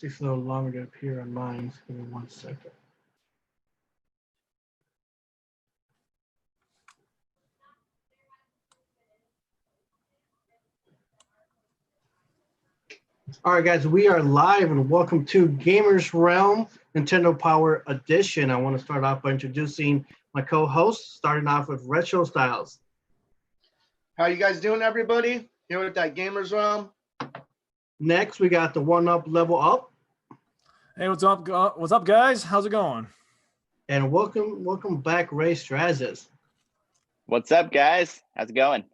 takes a little longer to appear on mine. Give me 1 second. All right, guys, we are live and welcome to Gamerz Realm Nintendo Power Edition. I want to start off by introducing my co-host, starting off with Retro Styles. How you guys doing, everybody? Here with that Gamerz Realm. Next, we got the One Up Level Up. Hey, what's up? What's up, guys? How's it going? And welcome back, Ray Starzdz. What's up, guys? How's it going?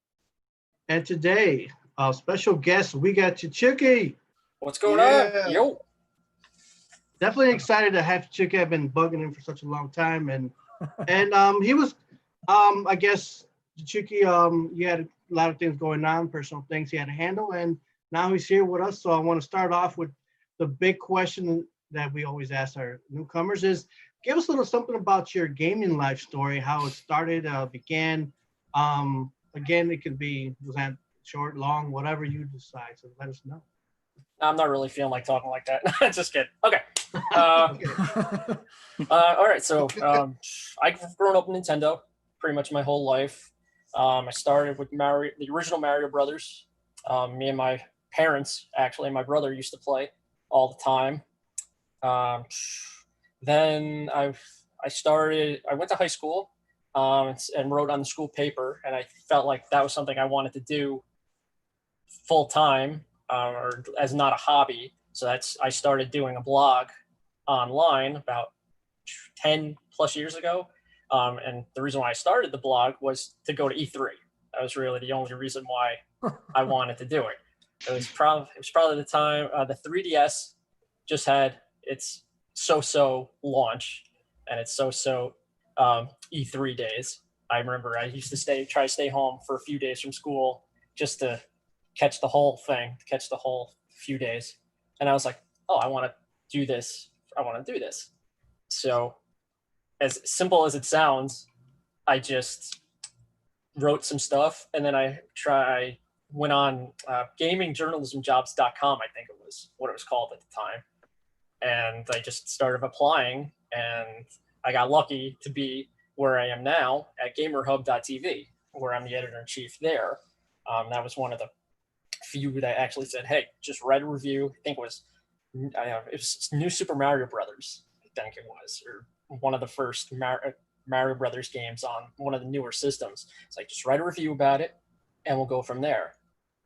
And today, our special guest, we got Chichuki. What's going on? Yo. Definitely excited to have Chichuki. I've been bugging him for such a long time, and he was, I guess, Chichuki, he had a lot of things going on, personal things he had to handle, and now he's here with us. So I want to start off with the big question that we always ask our newcomers is, give us a little something about your gaming life story, how it started, began. Again, it could be, was that short, long, whatever you decide. So let us know. I'm not really feeling like talking like that. Just kidding. Okay. All right. So I've grown up in Nintendo pretty much my whole life. I started with the original Mario Brothers. Me and my parents, actually, and my brother used to play all the time. Then I went to high school and wrote on the school paper, and I felt like that was something I wanted to do full time. Or as not a hobby. So I started doing a blog online about 10 plus years ago. And the reason why I started the blog was to go to E3. That was really the only reason why I wanted to do it. It was probably the time the 3DS just had its so-so launch and its so-so E3 days. I remember I used to try to stay home for a few days from school just to catch the whole few days. And I was like, oh, I want to do this. So as simple as it sounds, I just wrote some stuff, and then I went on gamingjournalismjobs.com, I think it was what it was called at the time. And I just started applying, and I got lucky to be where I am now at gamerhub.tv, where I'm the editor-in-chief there. That was one of the few that actually said, hey, just write a review. I think it was New Super Mario Brothers, I think it was, or one of the first Mario Brothers games on one of the newer systems. It's like, just write a review about it and we'll go from there.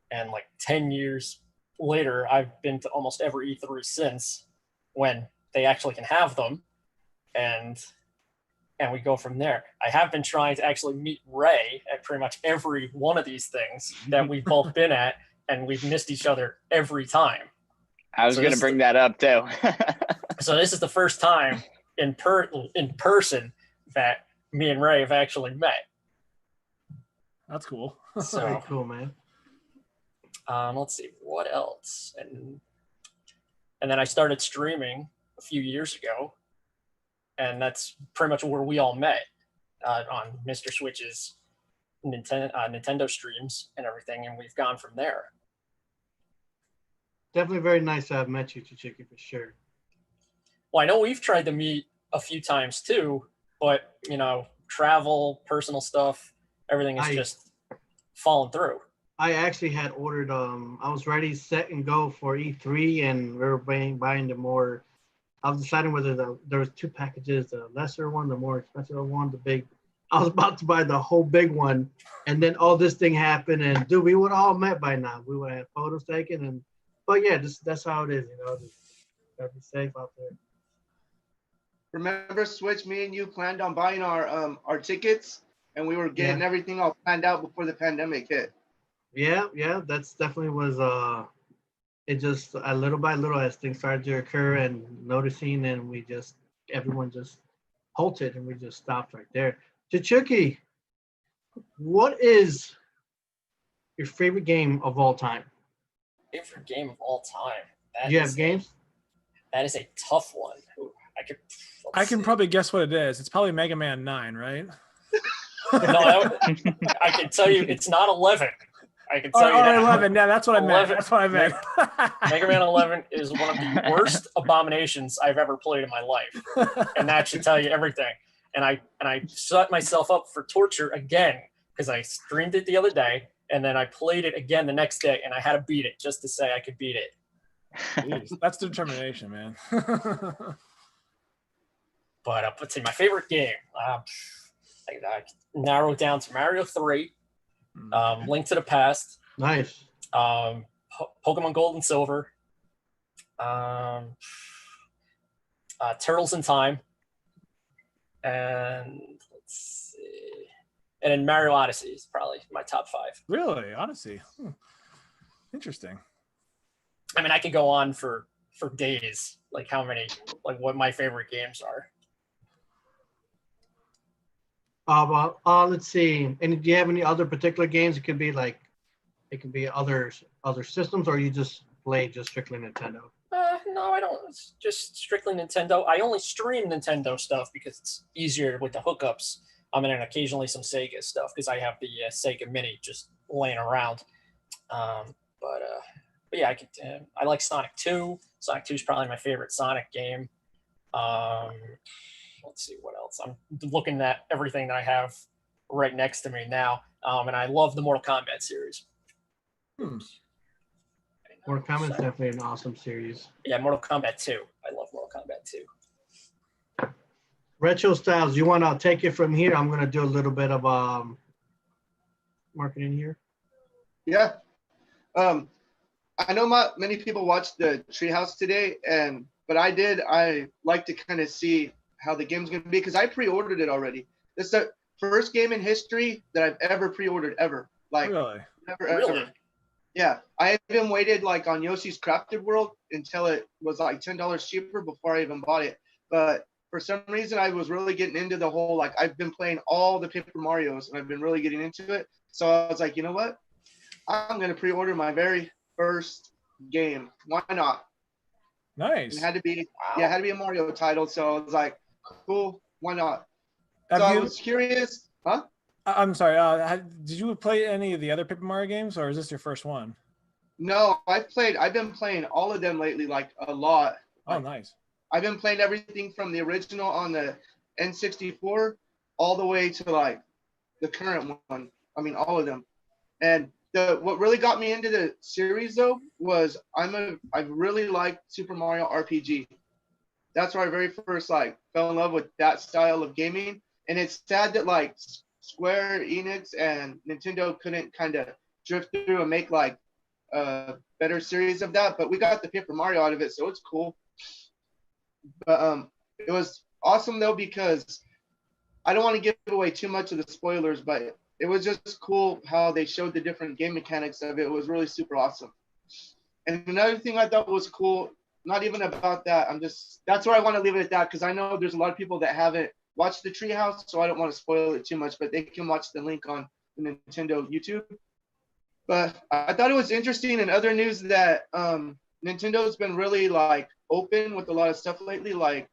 And like 10 years later, I've been to almost every E3 since, when they actually can have them, and we go from there. I have been trying to actually meet Ray at pretty much every one of these things that we've both been at, and we've missed each other every time. I was going to bring that up too. So this is the first time in person that me and Ray have actually met. That's cool. So Very cool, man. Let's see what else, and then I started streaming a few years ago, and that's pretty much where we all met on Mr. Switch's Nintendo streams and everything, and we've gone from there. Definitely very nice to have met you, Chichuki, for sure. Well, I know we've tried to meet a few times too, but travel, personal stuff, everything is just fallen through. I actually had ordered, I was ready, set, and go for E3, and we were buying the more, I was deciding whether there was two packages, the lesser one, the more expensive one, the big. I was about to buy the whole big one, and then all this thing happened, and dude, we would have all met by now. We would have had photos taken, but yeah, that's how it is, just gotta be safe out there. Remember, Switch, me and you planned on buying our tickets, and we were getting everything all planned out before the pandemic hit. Yeah, that's definitely was, it just, little by little, as things started to occur and noticing, and everyone just halted, and we just stopped right there. Chichuki, what is your favorite game of all time? Favorite game of all time? Do you have games? That is a tough one. Ooh, I can probably guess what it is. It's probably Mega Man 9, right? No, I can tell you it's not 11. I can tell you that. 11. Yeah, that's what I meant. 11. That's what I meant. Mega Man 11 is one of the worst abominations I've ever played in my life, and that should tell you everything. And I set myself up for torture again because I streamed it the other day, and then I played it again the next day, and I had to beat it just to say I could beat it. Jeez, that's determination, man. But let's see, my favorite game. I narrowed down to Mario 3, Link to the Past, Nice. Pokemon Gold and Silver, Turtles in Time, and let's see, and then Mario Odyssey is probably my top 5. Really? Odyssey. Interesting. I mean, I could go on for days, like what my favorite games are. Let's see. And do you have any other particular games? It could be other systems, or you just play just strictly Nintendo? No, I don't. It's just strictly Nintendo. I only stream Nintendo stuff because it's easier with the hookups. And then occasionally some Sega stuff because I have the Sega Mini just laying around. But yeah, I like Sonic 2. Sonic 2 is probably my favorite Sonic game. Let's see what else. I'm looking at everything that I have right next to me now, and I love the Mortal Kombat series. Mortal Kombat's definitely an awesome series. Yeah, Mortal Kombat 2. I love Mortal Kombat 2. Retro Styles, you want to take it from here? I'm going to do a little bit of marketing here. Yeah. I know many people watched the Treehouse today, but I like to kind of see how the game's going to be because I pre-ordered it already. It's the first game in history that I've ever pre-ordered ever. Like, really? Ever. Yeah. I even waited like on Yoshi's Crafted World until it was like $10 cheaper before I even bought it. But for some reason, I was really getting into the whole, like, I've been playing all the Paper Marios and I've been really getting into it. So I was like, you know what? I'm going to pre-order my very first game. Why not? Nice. It had to be, it had to be a Mario title. So I was like, cool, why not? I was curious, huh? I'm sorry. Did you play any of the other Paper Mario games, or is this your first one? No, I've been playing all of them lately, like a lot. Oh, nice. I've been playing everything from the original on the N64 all the way to like the current one. I mean, all of them. And what really got me into the series though was I really like Super Mario RPG. That's where I very first like fell in love with that style of gaming. And it's sad that like Square Enix and Nintendo couldn't kind of drift through and make like a better series of that. But we got the Paper Mario out of it, so it's cool. But it was awesome though because I don't want to give away too much of the spoilers, but it was just cool how they showed the different game mechanics of it. It was really super awesome. And another thing I thought was cool, not even about that, that's where I want to leave it at that because I know there's a lot of people that haven't watched the Treehouse, so I don't want to spoil it too much, but they can watch the link on the Nintendo YouTube. But I thought it was interesting in other news that Nintendo's been really like open with a lot of stuff lately, like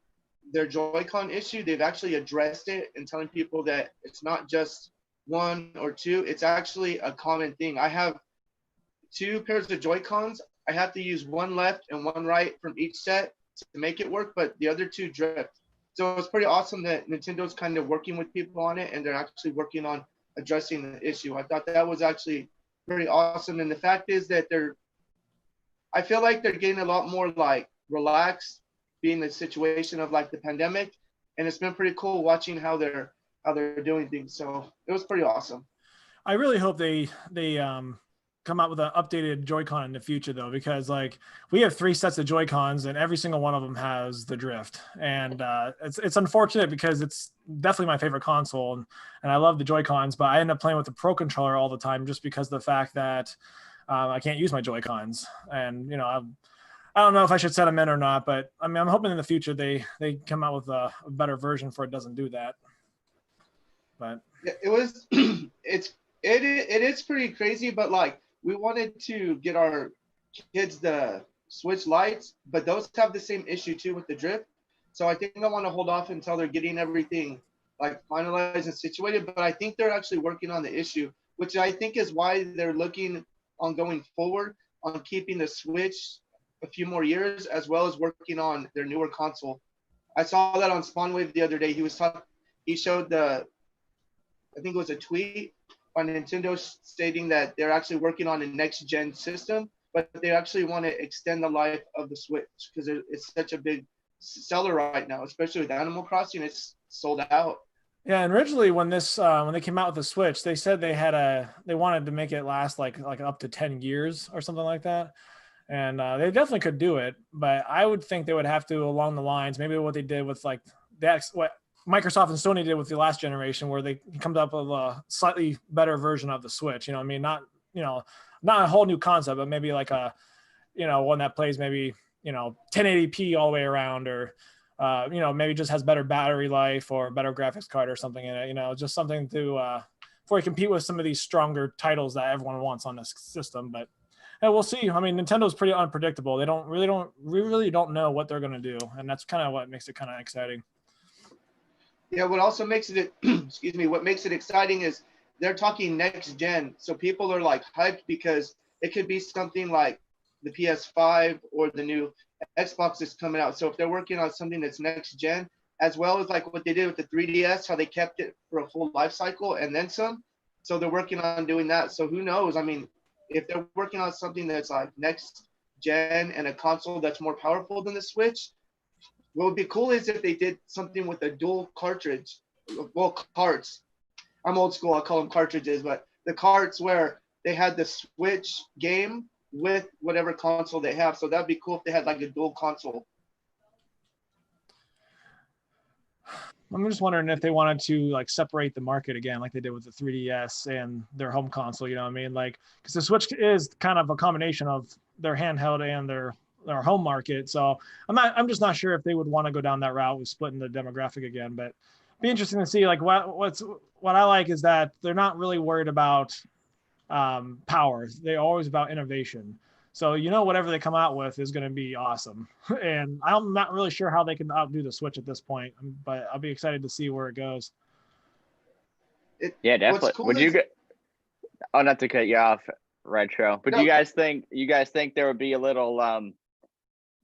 their Joy-Con issue. They've actually addressed it and telling people that it's not just one or two, it's actually a common thing. I have 2 pairs of Joy-Cons. I have to use one left and one right from each set to make it work, but the other 2 drift. So it's pretty awesome that Nintendo's kind of working with people on it and they're actually working on addressing the issue. I thought that was actually pretty awesome. And the fact is that I feel like they're getting a lot more like relaxed being the situation of like the pandemic. And it's been pretty cool watching how they're doing things. So it was pretty awesome. I really hope they come out with an updated Joy-Con in the future though, because like we have 3 sets of Joy-Cons and every single one of them has the drift, and it's unfortunate because it's definitely my favorite console and I love the Joy-Cons, but I end up playing with the Pro Controller all the time just because of the fact that I can't use my Joy-Cons. And I don't know if I should set them in or not, but I mean I'm hoping in the future they come out with a better version for it doesn't do that. But it was it is pretty crazy, but like we wanted to get our kids the Switch Lites, but those have the same issue too with the drift. So I think I want to hold off until they're getting everything like finalized and situated. But I think they're actually working on the issue which I think is why they're looking on going forward on keeping the Switch a few more years, as well as working on their newer console. I saw that on Spawnwave the other day. He showed I think it was a tweet on Nintendo stating that they're actually working on a next gen system, but they actually want to extend the life of the Switch because it's such a big seller right now, especially with Animal Crossing. It's sold out. Yeah, and originally when they came out with the Switch, they said they wanted to make it last like up to 10 years or something like that. And they definitely could do it, but I would think they would have to along the lines, maybe what they did with like what Microsoft and Sony did with the last generation, where they come up with a slightly better version of the Switch. You know what I mean? Not a whole new concept, but maybe like one that plays maybe, 1080p all the way around, or, maybe just has better battery life or better graphics card or something in it, just something to, before you compete with some of these stronger titles that everyone wants on this system. But yeah, we'll see. I mean, Nintendo's pretty unpredictable. We really don't know what they're going to do. And that's kind of what makes it kind of exciting. Yeah, what also makes it, what makes it exciting is they're talking next gen. So people are like hyped because it could be something like the PS5 or the new Xbox that's coming out. So if they're working on something that's next gen, as well as like what they did with the 3DS, how they kept it for a full life cycle and then some. So they're working on doing that. So who knows? I mean, if they're working on something that's like next gen and a console that's more powerful than the Switch, what would be cool is if they did something with a dual cartridge, carts. I'm old school, I call them cartridges, but the carts where they had the Switch game with whatever console they have. So that'd be cool if they had like a dual console. I'm just wondering if they wanted to like separate the market again, like they did with the 3DS and their home console. You know what I mean? Like, because the Switch is kind of a combination of their handheld and their home market. So I'm just not sure if they would want to go down that route with splitting the demographic again. But it'd be interesting to see. Like what I like is that they're not really worried about power. They're always about innovation. So, whatever they come out with is going to be awesome. And I'm not really sure how they can outdo the Switch at this point, but I'll be excited to see where it goes. Yeah, definitely. Cool not to cut you off, Retro, but no. Do you guys think there would be a little,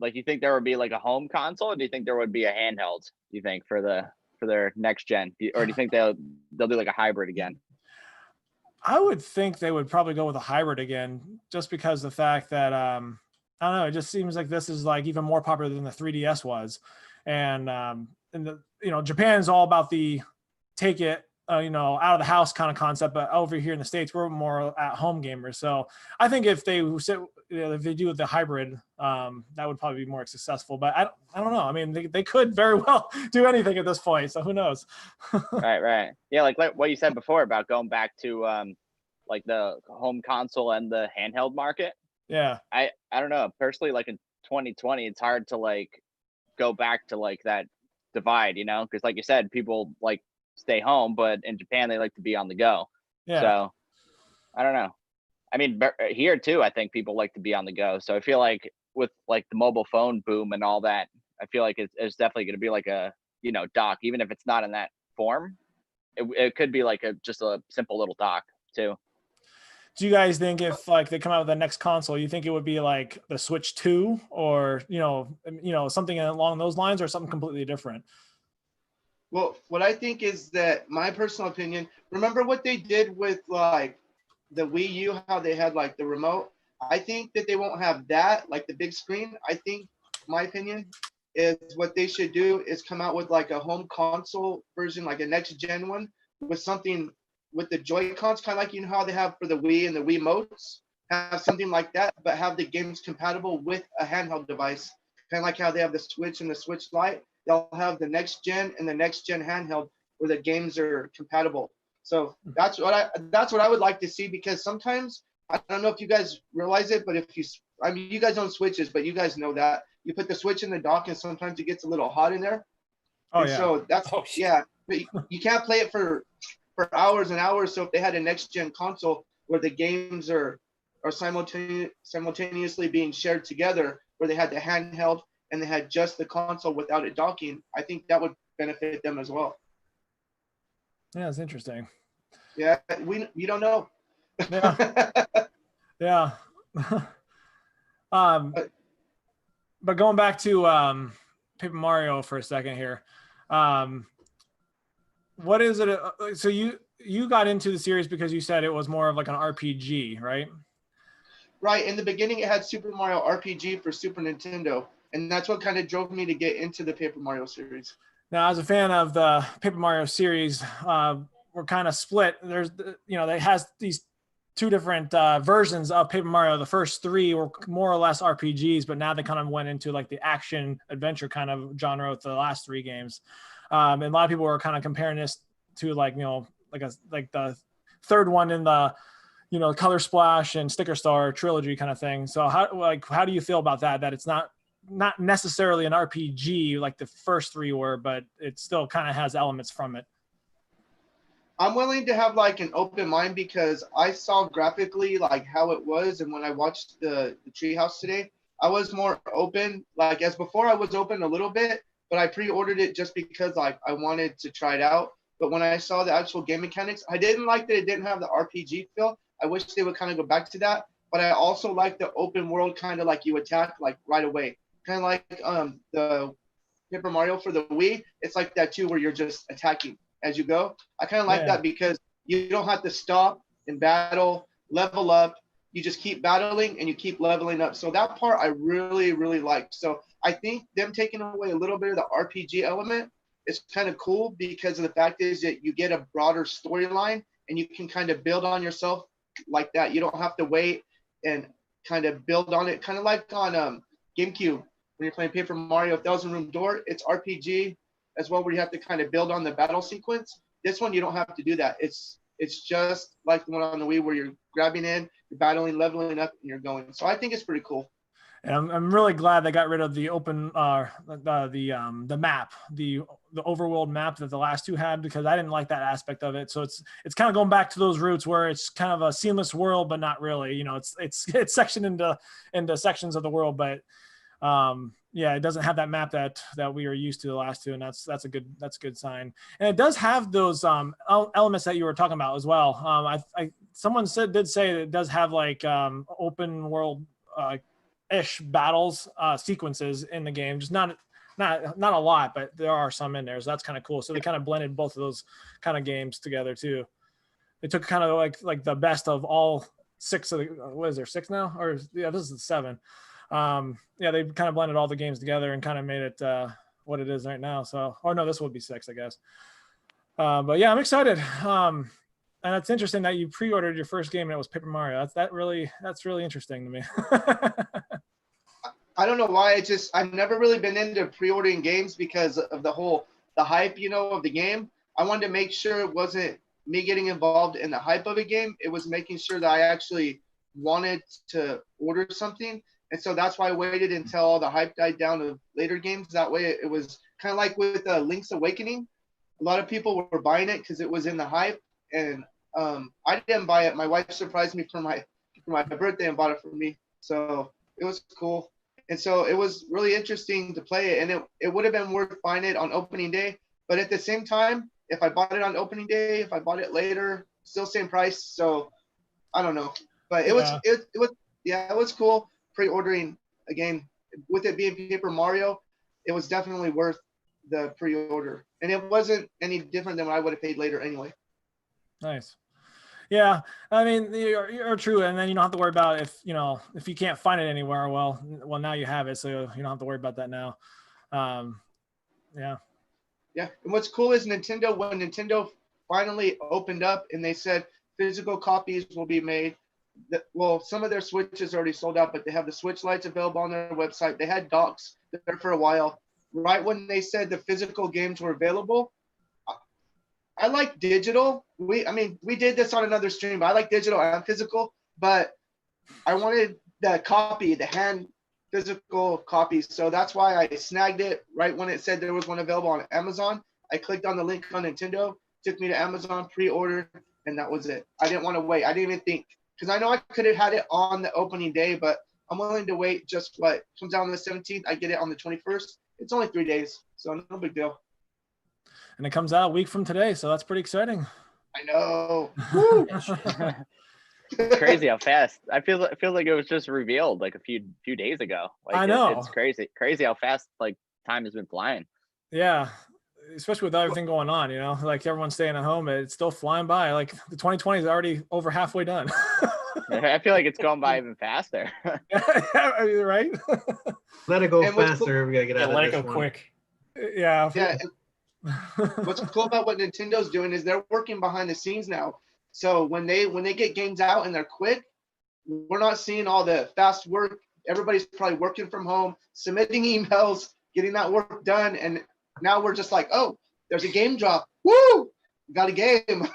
you think there would be like a home console, or do you think there would be a handheld, do you think, for their next gen? Or do you think they'll do like a hybrid again? I would think they would probably go with a hybrid again, just because the fact that I don't know, it just seems like this is like even more popular than the 3DS was, and Japan's all about the take it out of the house kind of concept, but over here in the States we're more at home gamers. So I think if they do the hybrid, that would probably be more successful. But I don't know. I mean, they could very well do anything at this point. So who knows? Right. Yeah, like what you said before about going back to like the home console and the handheld market. Yeah. I don't know. Personally, like in 2020, it's hard to like go back to like that divide, because like you said, people like stay home, but in Japan they like to be on the go. Yeah. So I don't know. I mean, here too, I think people like to be on the go. So I feel like with like the mobile phone boom and all that, I feel like it's definitely going to be like a, dock, even if it's not in that form. It could be like just a simple little dock too. Do you guys think if like they come out with the next console, you think it would be like the Switch 2 or, something along those lines, or something completely different? Well, what I think is that, my personal opinion, remember what they did with like the Wii U, how they had like the remote? I think that they won't have that, like the big screen. I think, my opinion, is what they should do is come out with like a home console version, like a next gen one, with something with the Joy-Cons, kind of like how they have for the Wii and the Wiimotes. Have something like that, but have the games compatible with a handheld device. Kind of like how they have the Switch and the Switch Lite. They'll have the next gen and the next gen handheld where the games are compatible. So that's what I would like to see, because sometimes, I don't know if you guys realize it, but you guys own Switches, but you guys know that you put the Switch in the dock and sometimes it gets a little hot in there. So that's but you can't play it for hours and hours. So if they had a next gen console where the games are simultaneously being shared together, where they had the handheld and they had just the console without it docking, I think that would benefit them as well. Yeah, it's interesting. Yeah, we don't know. Yeah. Yeah. But going back to Paper Mario for a second here, what is it? So you got into the series because you said it was more of like an RPG, right? Right. In the beginning, it had Super Mario RPG for Super Nintendo, and that's what kind of drove me to get into the Paper Mario series. Now, as a fan of the Paper Mario series, we're kind of split. There's, it has these two different versions of Paper Mario. The first three were more or less RPGs, but now they kind of went into like the action adventure kind of genre with the last three games. And a lot of people were kind of comparing this to like the third one in the Color Splash and Sticker Star trilogy kind of thing. So how do you feel about that? That it's not necessarily an RPG like the first three were, but it still kind of has elements from it. I'm willing to have like an open mind because I saw graphically like how it was, and when I watched the Treehouse today, I was more open. Like as before, I was open a little bit, but I pre-ordered it just because like I wanted to try it out. But when I saw the actual game mechanics, I didn't like that it didn't have the RPG feel. I wish they would kind of go back to that. But I also like the open world kind of like you attack like right away. Kind of like the Paper Mario for the Wii. It's like that too, where you're just attacking as you go. I kind of like that because you don't have to stop and battle, level up. You just keep battling and you keep leveling up. So that part I really, really liked. So I think them taking away a little bit of the RPG element is kind of cool because of the fact is that you get a broader storyline and you can kind of build on yourself like that. You don't have to wait and kind of build on it. Kind of like on GameCube when you're playing Paper Mario Thousand Room Door, it's RPG as well, where you have to kind of build on the battle sequence. This one, you don't have to do that. It's just like the one on the Wii where you're grabbing in, you're battling, leveling up, and you're going. So I think it's pretty cool. And I'm really glad they got rid of the open the map, the overworld map that the last two had, because I didn't like that aspect of it. So it's kind of going back to those roots where it's kind of a seamless world, but not really. It's sectioned into sections of the world, but it doesn't have that map that we were used to the last two, and that's a good sign. And it does have those elements that you were talking about as well. Someone did say that it does have like open world ish battles sequences in the game, just not a lot, but there are some in there, so that's kind of cool. So they kind of blended both of those kind of games together too. They took kind of like the best of all six of the, what is there, six now, or this is 7. They kind of blended all the games together and kind of made it what it is right now. So, or no, this would be 6, I guess. But yeah, I'm excited. And it's interesting that you pre-ordered your first game and it was Paper Mario. That's really interesting to me. I don't know why. I've never really been into pre-ordering games because of the hype, of the game. I wanted to make sure it wasn't me getting involved in the hype of a game. It was making sure that I actually wanted to order something. And so that's why I waited until all the hype died down of later games. That way it was kind of like with Link's Awakening. A lot of people were buying it because it was in the hype. And I didn't buy it. My wife surprised me for my birthday and bought it for me. So it was cool. And so it was really interesting to play it. And it would have been worth buying it on opening day. But at the same time, if I bought it on opening day, if I bought it later, still same price. So I don't know. But it was cool. Pre-ordering again, with it being Paper Mario, it was definitely worth the pre-order, and it wasn't any different than what I would have paid later anyway. Nice. Yeah, I mean, you're true, and then you don't have to worry about if you can't find it anywhere. Well, now you have it, so you don't have to worry about that now. Yeah. And what's cool is when Nintendo finally opened up and they said physical copies will be made. Some of their Switches already sold out, but they have the Switch Lites available on their website. They had docks there for a while. Right when they said the physical games were available, I like digital. We did this on another stream, but I like digital and physical, but I wanted the hand physical copy. So that's why I snagged it right when it said there was one available on Amazon. I clicked on the link on Nintendo, took me to Amazon, pre-ordered, and that was it. I didn't want to wait. I didn't even think. Because I know I could have had it on the opening day, but I'm willing to wait. Just what comes out on the 17th, I get it on the 21st. It's only 3 days, so no big deal. And it comes out a week from today, so that's pretty exciting. I know. Woo! It's crazy how fast. I feel like it was just revealed like a few days ago. Like, I know. It's crazy how fast like time has been flying. Yeah, especially with everything going on, like everyone's staying at home, it's still flying by. Like the 2020 is already over halfway done. I feel like it's going by even faster. Right? Let it go faster. We gotta get out of let this it go one. quick. Yeah. Yeah. What's cool about what Nintendo's doing is they're working behind the scenes now. So when they get games out and they're quick, we're not seeing all the fast work. Everybody's probably working from home, submitting emails, getting that work done, and now we're just like, oh, there's a game drop. Woo! Got a game.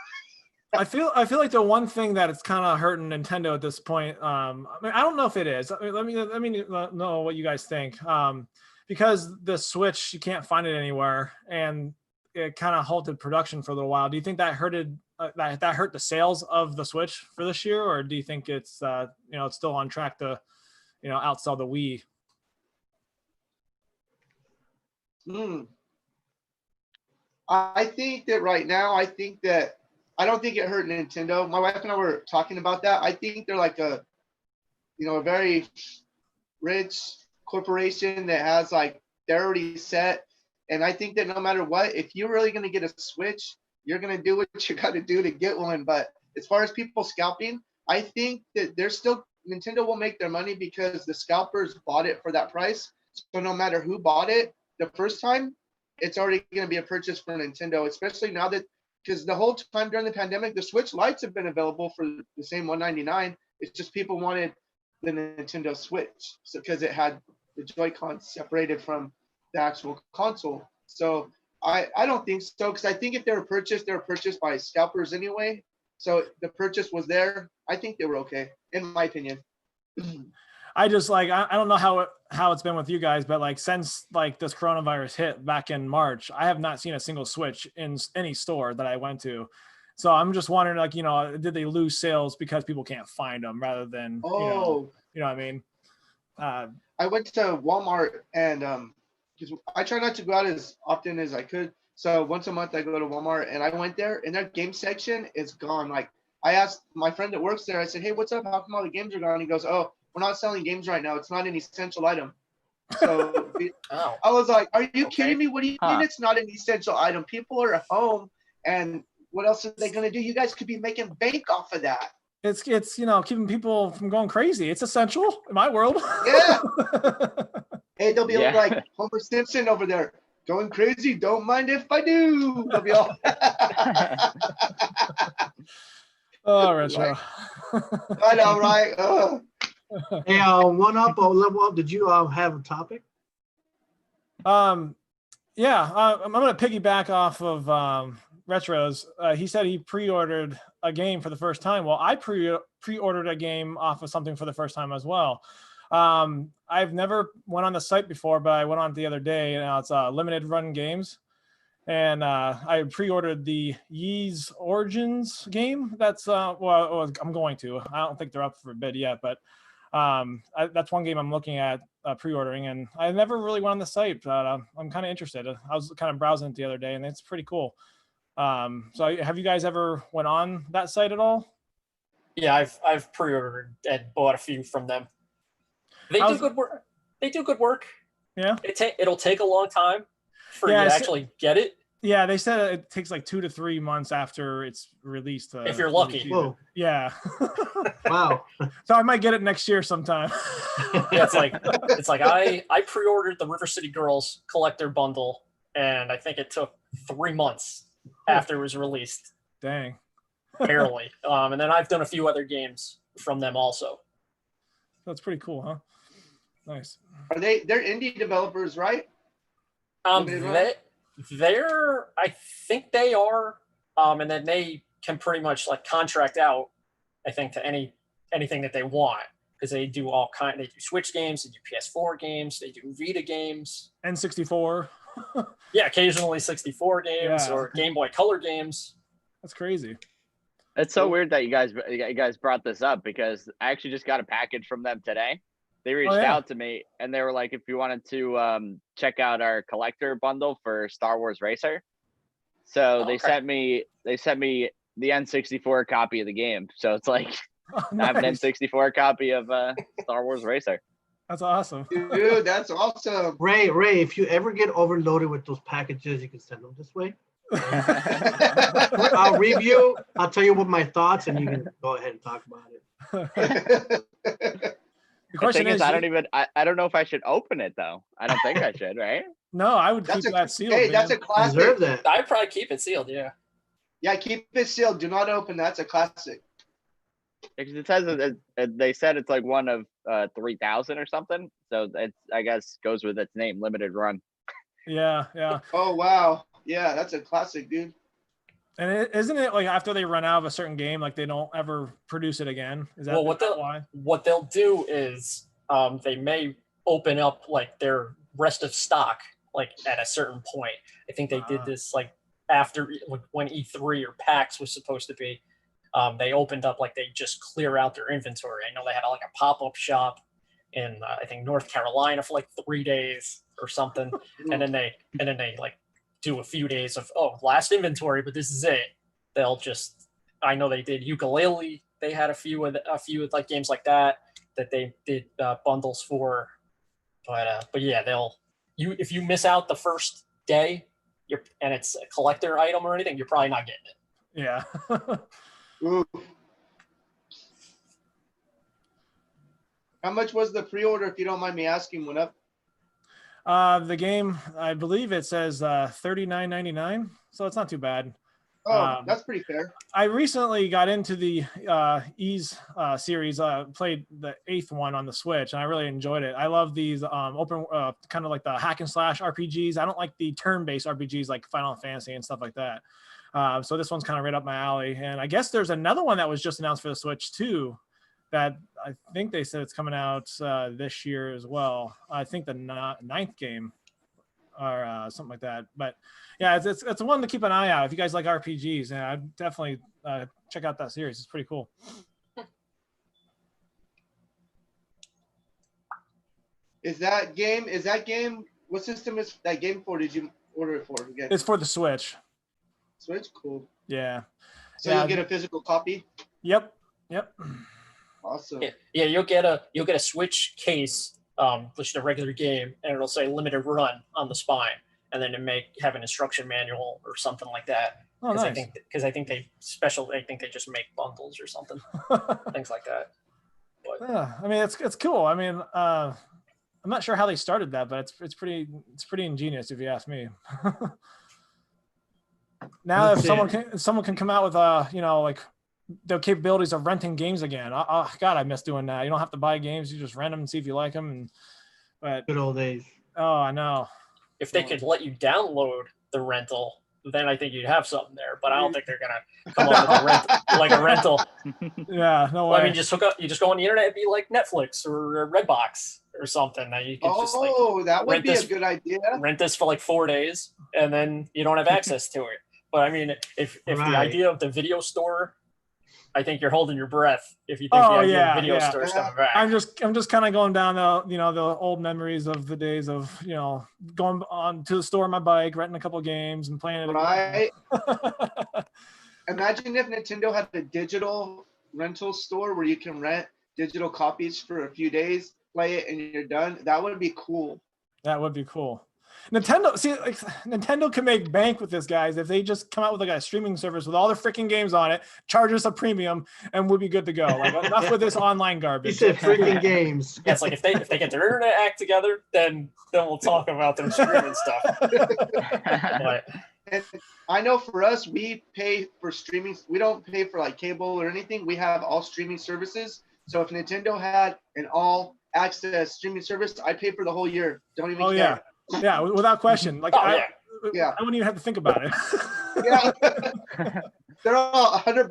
I feel like the one thing that it's kind of hurting Nintendo at this point. I don't know if it is. Let me know what you guys think. Because the Switch, you can't find it anywhere, and it kind of halted production for a little while. Do you think that hurted that hurt the sales of the Switch for this year, or do you think it's it's still on track to outsell the Wii? I think that right now, I don't think it hurt Nintendo. My wife and I were talking about that. I think they're like a very rich corporation that has they're already set. And I think that no matter what, if you're really going to get a Switch, you're going to do what you got to do to get one. But as far as people scalping, I think that Nintendo will make their money because the scalpers bought it for that price. So no matter who bought it the first time, it's already going to be a purchase for Nintendo, especially now that, because the whole time during the pandemic, the Switch Lites have been available for the same $199. It's just people wanted the Nintendo Switch because it had the Joy-Cons separated from the actual console. So I don't think so, because I think if they were purchased by scalpers anyway. So the purchase was there. I think they were okay, in my opinion. I just I don't know how it's been with you guys, but since this coronavirus hit back in March, I have not seen a single Switch in any store that I went to. So I'm just wondering, did they lose sales because people can't find them rather than, you know what I mean? I went to Walmart and because I try not to go out as often as I could. So once a month I go to Walmart, and I went there and their game section is gone. I asked my friend that works there, I said, hey, what's up? How come all the games are gone? He goes, oh, we're not selling games right now. It's not an essential item. So I was like, are you kidding me? What do you mean it's not an essential item? People are at home, and what else are they going to do? You guys could be making bank off of that. It's keeping people from going crazy. It's essential in my world. Yeah. Hey, they'll be like Homer Simpson over there going crazy. Don't mind if I do. They'll be all. Oh, retro. I know, right? Hey, one up or level up. Did you have a topic? Yeah, I'm gonna piggyback off of Retro's. He said he pre-ordered a game for the first time. Well, I pre-ordered a game off of something for the first time as well. I've never went on the site before, but I went on the other day, and it's Limited Run Games. And I pre-ordered the Ys Origins game. That's well, I'm going to. I don't think they're up for bid yet, but that's one game I'm looking at pre-ordering. And I never really went on the site, but I'm kind of interested. I was kind of browsing it the other day, and it's pretty cool. So have you guys ever went on that site at all? Yeah, I've pre-ordered and bought a few from them. They do good work. They do good work. Yeah. It'll take a long time for you to actually get it. Yeah, they said it takes 2 to 3 months after it's released. If you're lucky. Whoa. Yeah. Wow. So I might get it next year sometime. Yeah, it's like I pre-ordered the River City Girls collector bundle, and I think it took 3 months after it was released. Dang. Barely. And then I've done a few other games from them also. That's pretty cool, huh? Nice. They're indie developers, right? I think they are, and then they can pretty much contract out, I think, to anything that they want, because they do they do Switch games, they do PS4 games, they do Vita games, N64. Yeah, occasionally 64 games or Game Boy Color games. That's crazy. It's so weird that you guys brought this up, because I actually just got a package from them today. They reached out to me and they were like, if you wanted to check out our collector bundle for Star Wars Racer. So they sent me the N64 copy of the game. So it's like I have an N64 copy of Star Wars Racer. That's awesome. Dude, that's awesome. Ray, if you ever get overloaded with those packages, you can send them this way. I'll review. I'll tell you what my thoughts, and you can go ahead and talk about it. The question is, I don't know if I should open it though. I don't think I should, right? No, I would keep that sealed. Hey, man. that's a classic. Deserve that. I'd probably keep it sealed. Yeah. Yeah, keep it sealed. Do not open. That's a classic. Because it says they said it's like one of 3,000 or something. So it's, I guess, goes with its name, limited run. Yeah. Oh wow. Yeah, that's a classic, dude. And isn't it like after they run out of a certain game, like they don't ever produce it again? Is that why? What they'll do is they may open up like their rest of stock like at a certain point. I think they did this like after when E3 or PAX was supposed to be. They opened up like they just clear out their inventory. I know they had like a pop-up shop in I think North Carolina for like 3 days or something, and then they like do a few days of last inventory, but this is it. They'll just, I know they did ukulele. They had a few like games like that they did bundles for, but yeah, if you miss out the first day, and it's a collector item or anything, you're probably not getting it. Yeah. Ooh. How much was the pre-order, if you don't mind me asking? Went up. The game, I believe it says $39.99, so it's not too bad. Oh, that's pretty fair. I recently got into the Ys series, played the 8th one on the Switch, and I really enjoyed it. I love these open, kind of like the hack and slash RPGs. I don't like the turn-based RPGs like Final Fantasy and stuff like that. So this one's kind of right up my alley. And I guess there's another one that was just announced for the Switch too, that I think they said it's coming out this year as well. I think the 9th game or something like that. But yeah, it's one to keep an eye out. If you guys like RPGs, and I'd definitely check out that series. It's pretty cool. Is that game, what system is that game for? Did you order it for again? It's for the Switch. Switch, cool. Yeah. So you'll get a physical copy? Yep. Awesome. Yeah, you'll get a Switch case, which is a regular game, and it'll say limited run on the spine, and then it may have an instruction manual or something like that. Oh, nice. I think they just make bundles or something, things like that. But yeah, I mean it's cool. I mean, I'm not sure how they started that, but it's pretty ingenious if you ask me. Now, if someone can come out with like the capabilities of renting games again. Oh God, I miss doing that. You don't have to buy games; you just rent them and see if you like them. But good old days. Oh, I know. If they could let you download the rental, then I think you'd have something there. But I don't think they're gonna come up with a rental. Yeah, no way. Well, I mean, you just go on the internet, it'd be like Netflix or Redbox or something that you could just like. That would be a good idea. Rent this for like 4 days, and then you don't have access to it. But I mean, if the idea of the video store, I think you're holding your breath if you think the idea of video store is coming back. I'm just kind of going down the old memories of the days of going on to the store on my bike, renting a couple of games and playing it. Right. Imagine if Nintendo had a digital rental store where you can rent digital copies for a few days, play it, and you're done. That would be cool. That would be cool. Nintendo can make bank with this, guys, if they just come out with like a streaming service with all their freaking games on it, charge us a premium, and we'll be good to go. Like enough with this online garbage. He said freaking games. Yeah, it's like if they get their internet act together, then we'll talk about their streaming stuff. But, and I know for us, we pay for streaming. We don't pay for like cable or anything. We have all streaming services. So if Nintendo had an all access streaming service, I'd pay for the whole year. Don't even care. Yeah, without question. Like I wouldn't even have to think about it. Yeah. They're all $100,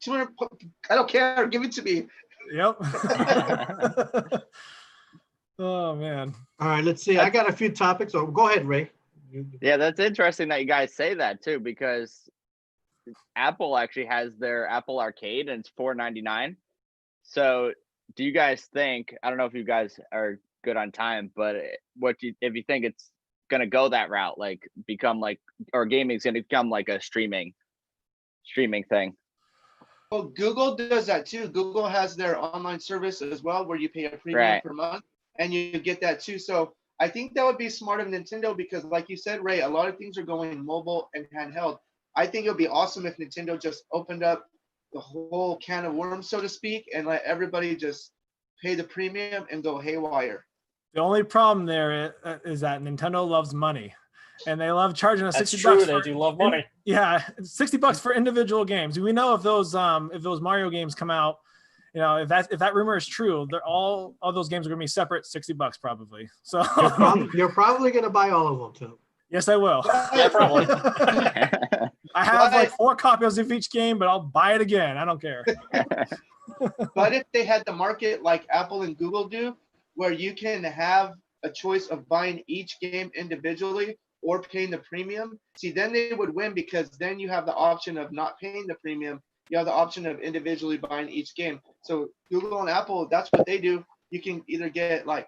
$200. I don't care. Give it to me. Yep. Oh man. All right, let's see. I got a few topics. So go ahead, Ray. Yeah, that's interesting that you guys say that too, because Apple actually has their Apple Arcade and it's $4.99. So do you guys think, I don't know if you guys are good on time, but if you think it's going to go that route, like become like, or gaming's going to become like a streaming thing? Well, Google does that too. Google has their online service as well, where you pay a premium per month, and you get that too. So I think that would be smart of Nintendo because, like you said, Ray, a lot of things are going mobile and handheld. I think it would be awesome if Nintendo just opened up the whole can of worms, so to speak, and let everybody just pay the premium and go haywire. The only problem there is that Nintendo loves money, and they love charging us $60. That's true. They do love money. Yeah, $60 for individual games. We know if those Mario games come out, you know, if that rumor is true, they're all those games are gonna be separate $60 probably. So you're probably gonna buy all of them too. Yes, I will. Yeah, probably. I have like 4 copies of each game, but I'll buy it again. I don't care. But if they had the market like Apple and Google do, where you can have a choice of buying each game individually or paying the premium, see, then they would win because then you have the option of not paying the premium. You have the option of individually buying each game. So Google and Apple, that's what they do. You can either get like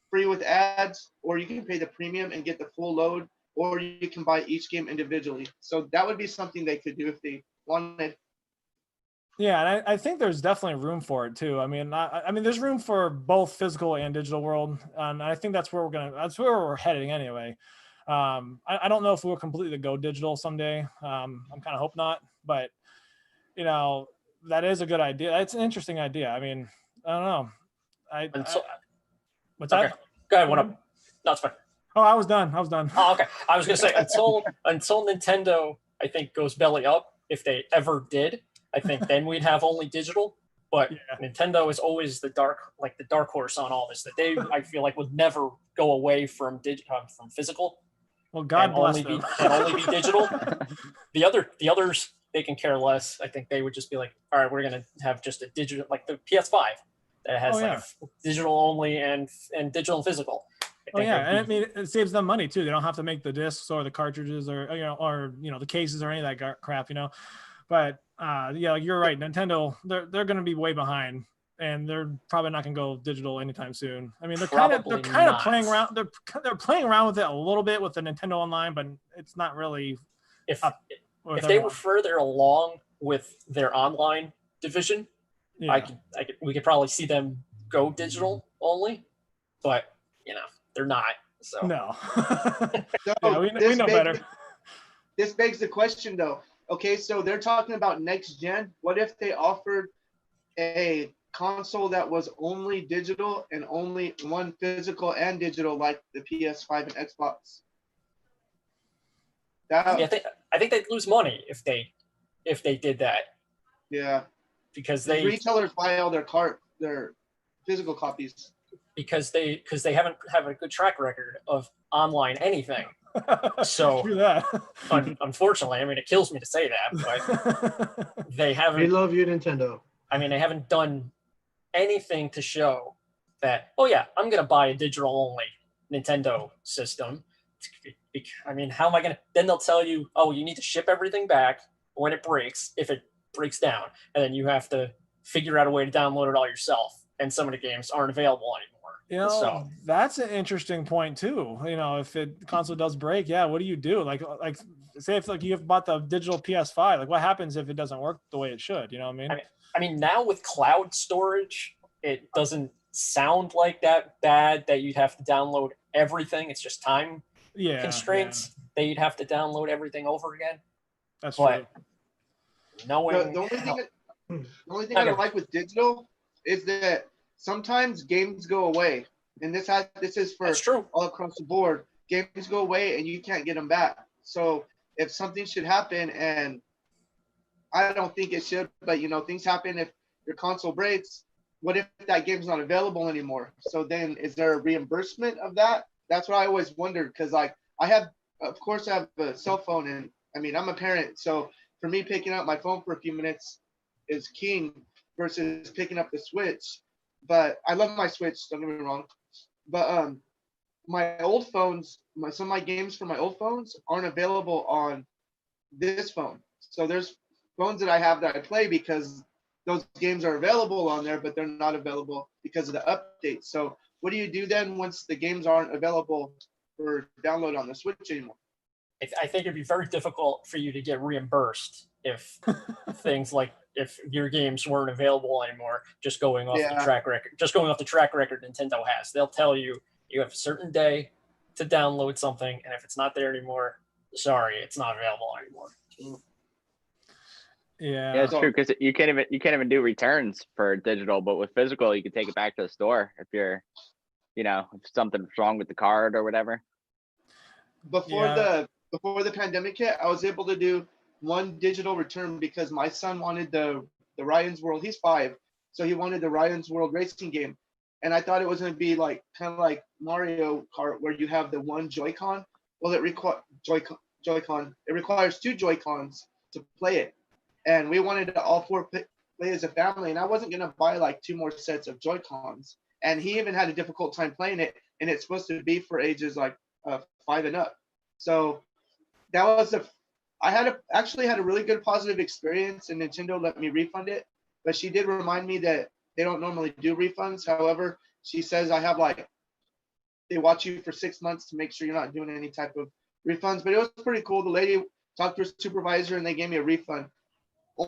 free with ads, or you can pay the premium and get the full load, or you can buy each game individually. So that would be something they could do if they wanted. Yeah, and I think there's definitely room for it too. I mean, there's room for both physical and digital world, and I think that's where we're heading anyway. I don't know if we'll completely go digital someday. I'm kind of hope not, but you know, that is a good idea. It's an interesting idea. I mean, I don't know. What's that? Go ahead. No, it's fine. Oh, I was done. Oh, okay. I was gonna say until Nintendo, I think, goes belly up, if they ever did, I think then we'd have only digital. But yeah. Nintendo is always the dark horse on all this. That they, I feel like, would never go away from physical. Well, God bless them. And only be digital. The others, they can care less. I think they would just be like, all right, we're gonna have just a digital, like the PS5 that has digital only and digital and physical. And I mean, it saves them money too. They don't have to make the discs or the cartridges or the cases or any of that crap, you know. But you're right. Nintendo, they're going to be way behind, and they're probably not going to go digital anytime soon. I mean, they're kind of playing around. They're playing around with it a little bit with the Nintendo Online, but it's not really. If they were further along with their online division, we could probably see them go digital only, but they're not. So no. We know better. This begs the question, though. Okay, so they're talking about next gen. What if they offered a console that was only digital and only one physical and digital, like the PS5 and Xbox? I think they'd lose money if they did that. Yeah, because the retailers buy all their physical copies. Because they haven't have a good track record of online anything. So unfortunately, I mean, it kills me to say that, but they haven't. We love you, Nintendo. I mean, they haven't done anything to show that, oh yeah, I'm going to buy a digital only Nintendo system. I mean, how am I going to, then they'll tell you, oh, you need to ship everything back when it breaks, if it breaks down, and then you have to figure out a way to download it all yourself. And some of the games aren't available anymore. That's an interesting point too. If the console does break, what do you do? Like say if you have bought the digital PS5, like what happens if it doesn't work the way it should? You know what I mean? I mean, now with cloud storage, it doesn't sound like that bad that you'd have to download everything. It's just time constraints that you'd have to download everything over again. That's true. The only thing I don't like with digital is that sometimes games go away, and this is for all across the board. Games go away and you can't get them back. So if something should happen, and I don't think it should, but things happen. If your console breaks, what if that game's not available anymore? So then is there a reimbursement of that? That's what I always wondered, because I have a cell phone, and I mean, I'm a parent, so for me, picking up my phone for a few minutes is king versus picking up the Switch. But I love my Switch, don't get me wrong. But my old phones, some of my games for my old phones aren't available on this phone. So there's phones that I have that I play because those games are available on there, but they're not available because of the updates. So what do you do then once the games aren't available for download on the Switch anymore? I think it'd be very difficult for you to get reimbursed if things like if your games weren't available anymore, just going off the track record Nintendo has. They'll tell you you have a certain day to download something, and if it's not there anymore, sorry, it's not available anymore. Yeah, it's true, because you can't even do returns for digital, but with physical, you can take it back to the store if you're, if something's wrong with the card or whatever. Before the pandemic hit, I was able to do one digital return because my son wanted the Ryan's World. He's 5, so he wanted the Ryan's World racing game, and I thought it was going to be like kind of like Mario Kart where you have the one Joy-Con. Well, it Joy-Con. It requires 2 Joy-Cons to play it, and we wanted to all 4 play as a family, and I wasn't going to buy like 2 more sets of Joy-Cons. And he even had a difficult time playing it, and it's supposed to be for ages like 5 and up. So that was I actually had a really good positive experience, and Nintendo let me refund it. But she did remind me that they don't normally do refunds. However, she says they watch you for 6 months to make sure you're not doing any type of refunds. But it was pretty cool. The lady talked to her supervisor, and they gave me a refund.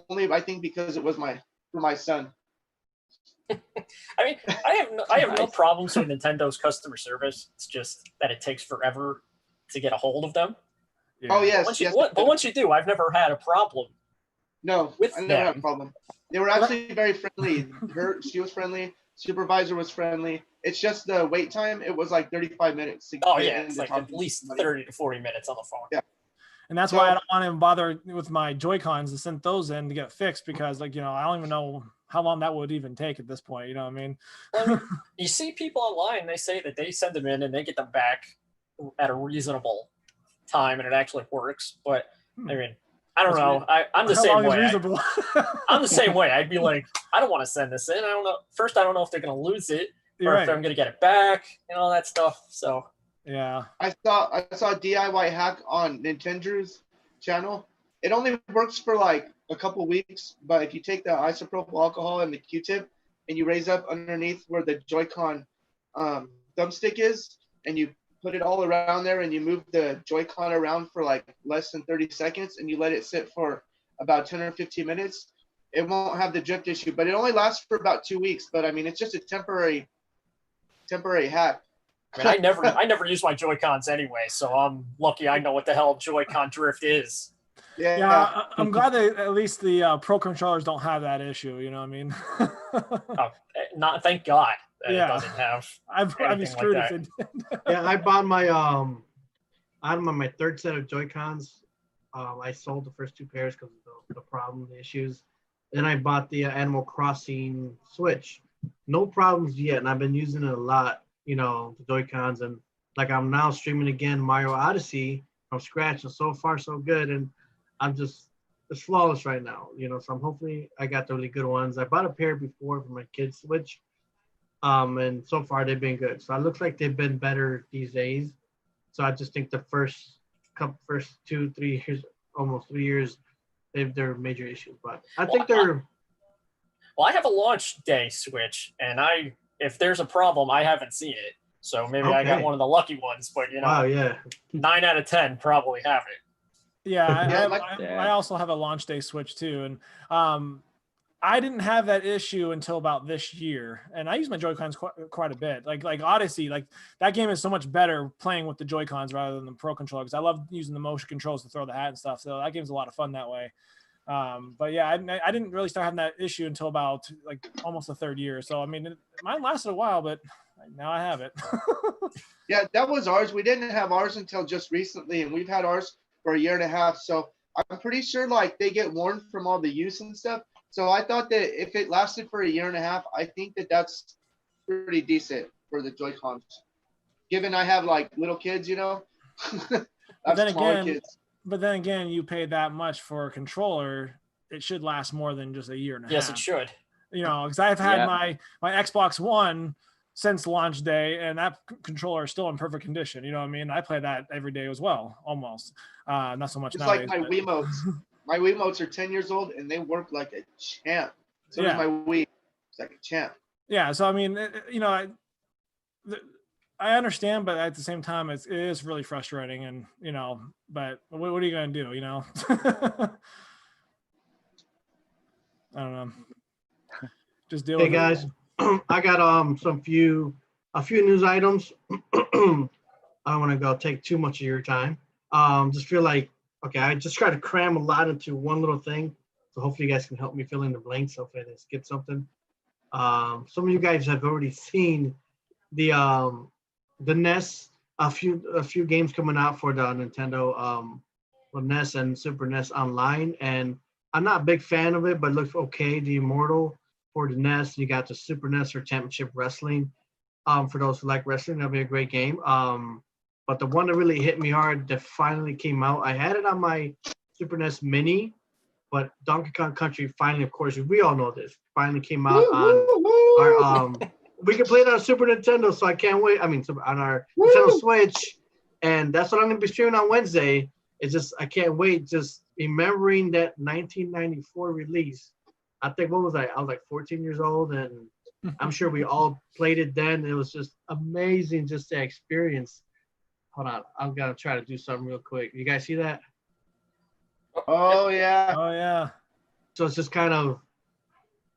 Only, I think, because it was for my son. I mean, I have no problems with Nintendo's customer service. It's just that it takes forever to get a hold of them. Yeah. Oh yes, but once you do, I've never had a problem. No, I never had a problem. They were actually very friendly. She was friendly. Supervisor was friendly. It's just the wait time. It was like 35 minutes. It's like at least 30 to 40 minutes on the phone. Yeah. And that's why I don't want to bother with my Joy-Cons to send those in to get fixed, because I don't even know how long that would even take at this point. You know what I mean? Well, you see people online, they say that they send them in and they get them back at a reasonable time and it actually works. But I mean, I don't know. I'm the same way. I'm the same way. I'd be like, I don't want to send this in. I don't know. First, I don't know if they're going to lose it or if I'm going to get it back and all that stuff. So yeah, I saw a DIY hack on Nintendo's channel. It only works for like a couple weeks, but if you take the isopropyl alcohol and the Q-tip and you raise up underneath where the Joy-Con thumbstick is, and you put it all around there, and you move the Joy-Con around for like less than 30 seconds, and you let it sit for about 10 or 15 minutes, it won't have the drift issue. But it only lasts for about 2 weeks. But I mean, it's just a temporary hack. I mean, I never use my Joy-Cons anyway, so I'm lucky I know what the hell Joy-Con drift is. Yeah, I'm glad that at least the Pro controllers don't have that issue. You know what I mean? Thank God that it doesn't have. I'd be screwed if it did. Yeah, I bought my out of my 3rd set of Joy-Cons. I sold the first 2 pairs because of the problem, the issues. Then I bought the Animal Crossing Switch. No problems yet, and I've been using it a lot. The Joy-Cons, and like I'm now streaming again Mario Odyssey from scratch, and so far so good, and it's flawless right now. So I'm hopefully I got the really good ones. I bought a pair before for my kids' Switch, and so far they've been good. So it looks like they've been better these days. So I just think the first 2-3 years, almost 3 years, they're major issues, but I think they're. Well, I have a launch day Switch, and if there's a problem, I haven't seen it. So maybe I got one of the lucky ones, but 9 out of 10 probably have it. Yeah, I also have a launch day Switch too, and I didn't have that issue until about this year, and I use my Joy-Cons quite a bit. Like Odyssey, like that game is so much better playing with the Joy-Cons rather than the Pro controller, because I love using the motion controls to throw the hat and stuff. So that game's a lot of fun that way. But yeah, I didn't really start having that issue until about like almost the 3rd year. So I mean, mine lasted a while, but now I have it. Yeah, that was ours. We didn't have ours until just recently, and we've had ours for a year and a half. So I'm pretty sure like they get worn from all the use and stuff. So I thought that if it lasted for a year and a half, I think that that's pretty decent for the Joy-Cons. Given I have like little kids, But then again, you pay that much for a controller, it should last more than just a year and a half. Yes, it should. Because I've had my Xbox One since launch day, and that controller is still in perfect condition. You know what I mean? I play that every day as well, almost. Not so much nowadays. It's like my Wiimotes. My Wiimotes are 10 years old, and they work like a champ. So is my Wii. It's like a champ. Yeah, so I mean, I understand, but at the same time, it is really frustrating, and but what are you gonna do? I don't know. Just deal Hey with guys, I got a few news items. I don't want to go take too much of your time. Just feel like okay, I just try to cram a lot into one little thing. So hopefully you guys can help me fill in the blanks. Hopefully I didn't skip something. Some of you guys have already seen the NES. A few games coming out for the Nintendo NES and Super NES Online, and I'm not a big fan of it, but it looks okay. The Immortal for the NES, you got the Super NES for Championship Wrestling. For those who like wrestling, that'll be a great game. But the one that really hit me hard that finally came out, I had it on my Super NES Mini, but Donkey Kong Country finally, of course, we all know this, finally came out on our we can play it on Super Nintendo, so I can't wait. I mean, on our Nintendo Switch, and that's what I'm going to be streaming on Wednesday. It's just I can't wait. Just remembering that 1994 release. I think what was I? I was like 14 years old, and I'm sure we all played it then. It was just amazing, just the experience. Hold on, I'm gonna try to do something real quick. You guys see that? Oh yeah. Oh yeah. So it's just kind of,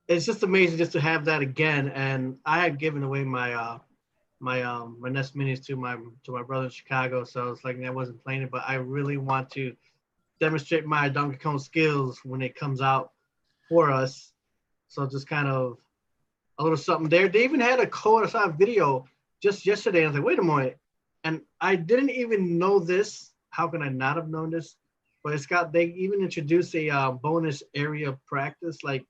it's just amazing just to have that again. And I had given away my my NES Minis to my brother in Chicago, so it's like I wasn't playing it, but I really want to demonstrate my Donkey Kong skills when it comes out for us. So just kind of a little something there. They even had a code. I saw a video just yesterday. I was like, wait a moment. And I didn't even know this. How can I not have known this? But they even introduced a bonus area practice like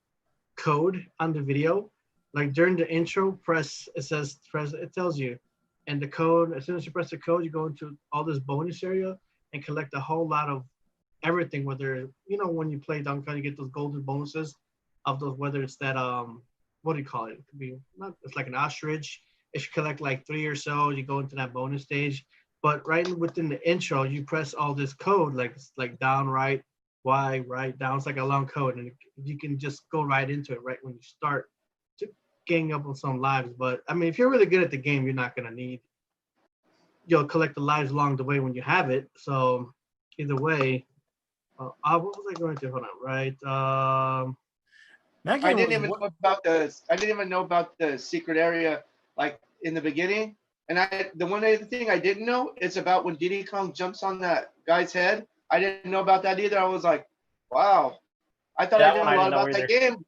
code on the video. Like during the intro, it tells you. And the code, as soon as you press the code, you go into all this bonus area and collect a whole lot of everything, whether, when you play Donkey Kong, you get those golden bonuses of those, whether it's that, what do you call it? It could be, it's like an ostrich. If you collect like 3 or so, you go into that bonus stage. But right within the intro, you press all this code, like down, right, Y, right, down. It's like a long code, and you can just go right into it right when you start to gang up on some lives. But I mean, if you're really good at the game, you're not gonna need, collect the lives along the way when you have it. So either way, what was I going to? Hold on, right? I didn't even know about the secret area like in the beginning. And the one other thing I didn't know is about when Diddy Kong jumps on that guy's head. I didn't know about that either. I was like, wow. I thought I knew a lot about that game.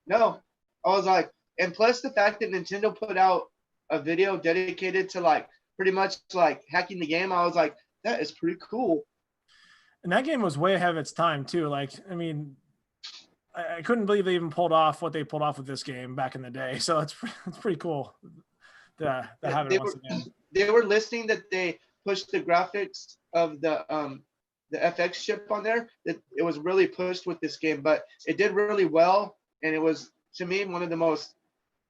No. I was like, and plus the fact that Nintendo put out a video dedicated to like pretty much like hacking the game, I was like, that is pretty cool. And that game was way ahead of its time too. Like, I mean, I couldn't believe they even pulled off what they pulled off with this game back in the day. So it's pretty cool to have it once again. They were listing that they pushed the graphics of the FX chip on there. That it was really pushed with this game, but it did really well, and it was, to me, one of the most,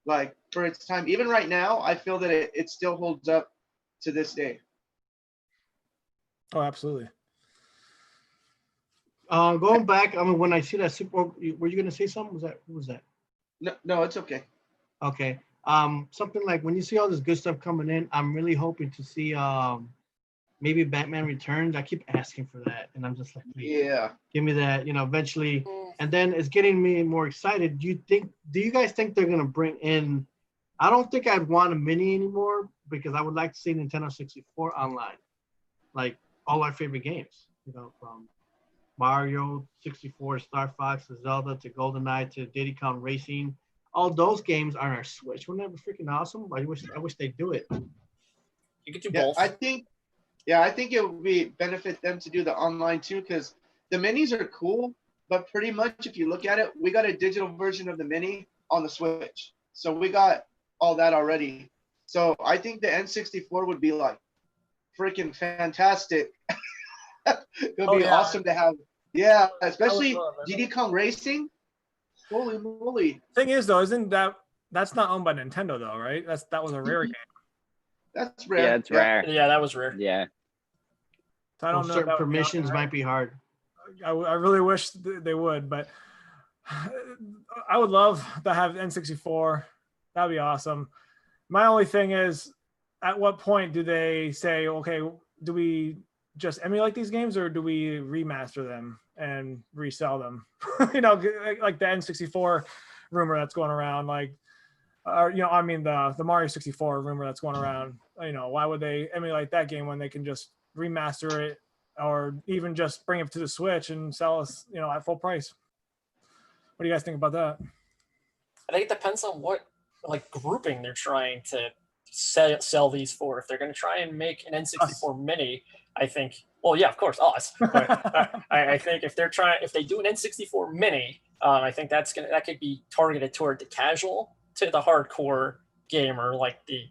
like, for its time. Even right now, I feel that it still holds up to this day. Oh, absolutely. Going back, I mean, when I see that Super, were you gonna say something? What was that? No, it's okay. Okay. Something like when you see all this good stuff coming in, I'm really hoping to see maybe Batman Returns. I keep asking for that, and I'm just like, yeah, give me that, eventually. And then it's getting me more excited. Do you guys think they're gonna bring in? I don't think I'd want a mini anymore because I would like to see Nintendo 64 online, like all our favorite games, from Mario 64, Star Fox, to Zelda, to GoldenEye, to Diddy Kong Racing. All those games are on our Switch. Wouldn't that be freaking awesome? I wish they'd do it. You could do both. I think it would be benefit them to do the online too, because the minis are cool, but pretty much if you look at it, we got a digital version of the mini on the Switch. So we got all that already. So I think the N64 would be like freaking fantastic. It would be awesome to have. Yeah, especially Diddy Kong Racing. Holy moly! Thing is, though, that's not owned by Nintendo, though, right? That was a rare game. That's rare. Yeah, it's rare. Yeah, that was rare. Yeah. So I don't know. Certain permissions might be hard. I really wish they would, but I would love to have N64. That'd be awesome. My only thing is, at what point do they say, okay, do we just emulate these games or do we remaster them? and resell them. You know, like the N64 rumor that's going around, like, you know, I mean the Mario 64 rumor that's going around. You know, why would they emulate that game when they can just remaster it or even just bring it to the Switch and sell us, you know, at full price? What do you guys think about that? I think it depends on what like grouping they're trying to sell these for. If they're going to try and make an N64 mini, I think, well, yeah, of course, us. But I think if they do an N64 mini, I think that could be targeted toward the casual to the hardcore gamer, like the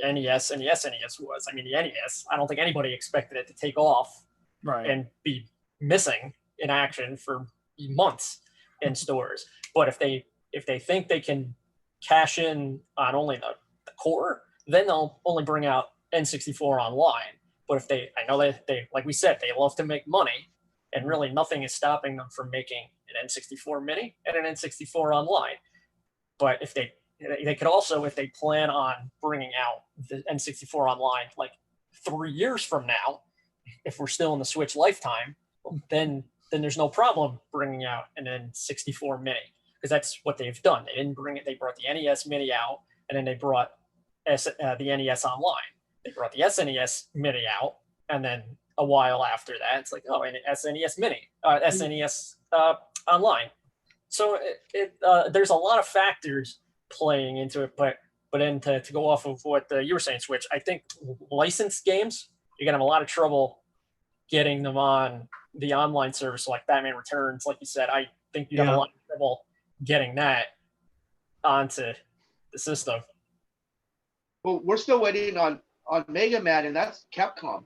NES and the SNES was. I mean, the NES, I don't think anybody expected it to take off and be missing in action for months in stores. But if they think they can cash in on only the core, then they'll only bring out N64 online. But if I know they like we said, they love to make money, and really nothing is stopping them from making an N64 mini and an N64 online. But if they could also, if they plan on bringing out the N64 online like 3 years from now, if we're still in the Switch lifetime, then there's no problem bringing out an N64 mini, because that's what they've done. They didn't bring it. They brought the NES mini out, and then they brought the NES online. They brought the SNES mini out, and then a while after that, it's like, oh, an SNES mini, SNES online. So there's a lot of factors playing into it, but then to go off of what you were saying, Switch, I think licensed games, you're gonna have a lot of trouble getting them on the online service, like Batman Returns. Like you said, I think you'd have a lot of trouble getting that onto the system. Well, we're still waiting on Mega Man, and that's Capcom.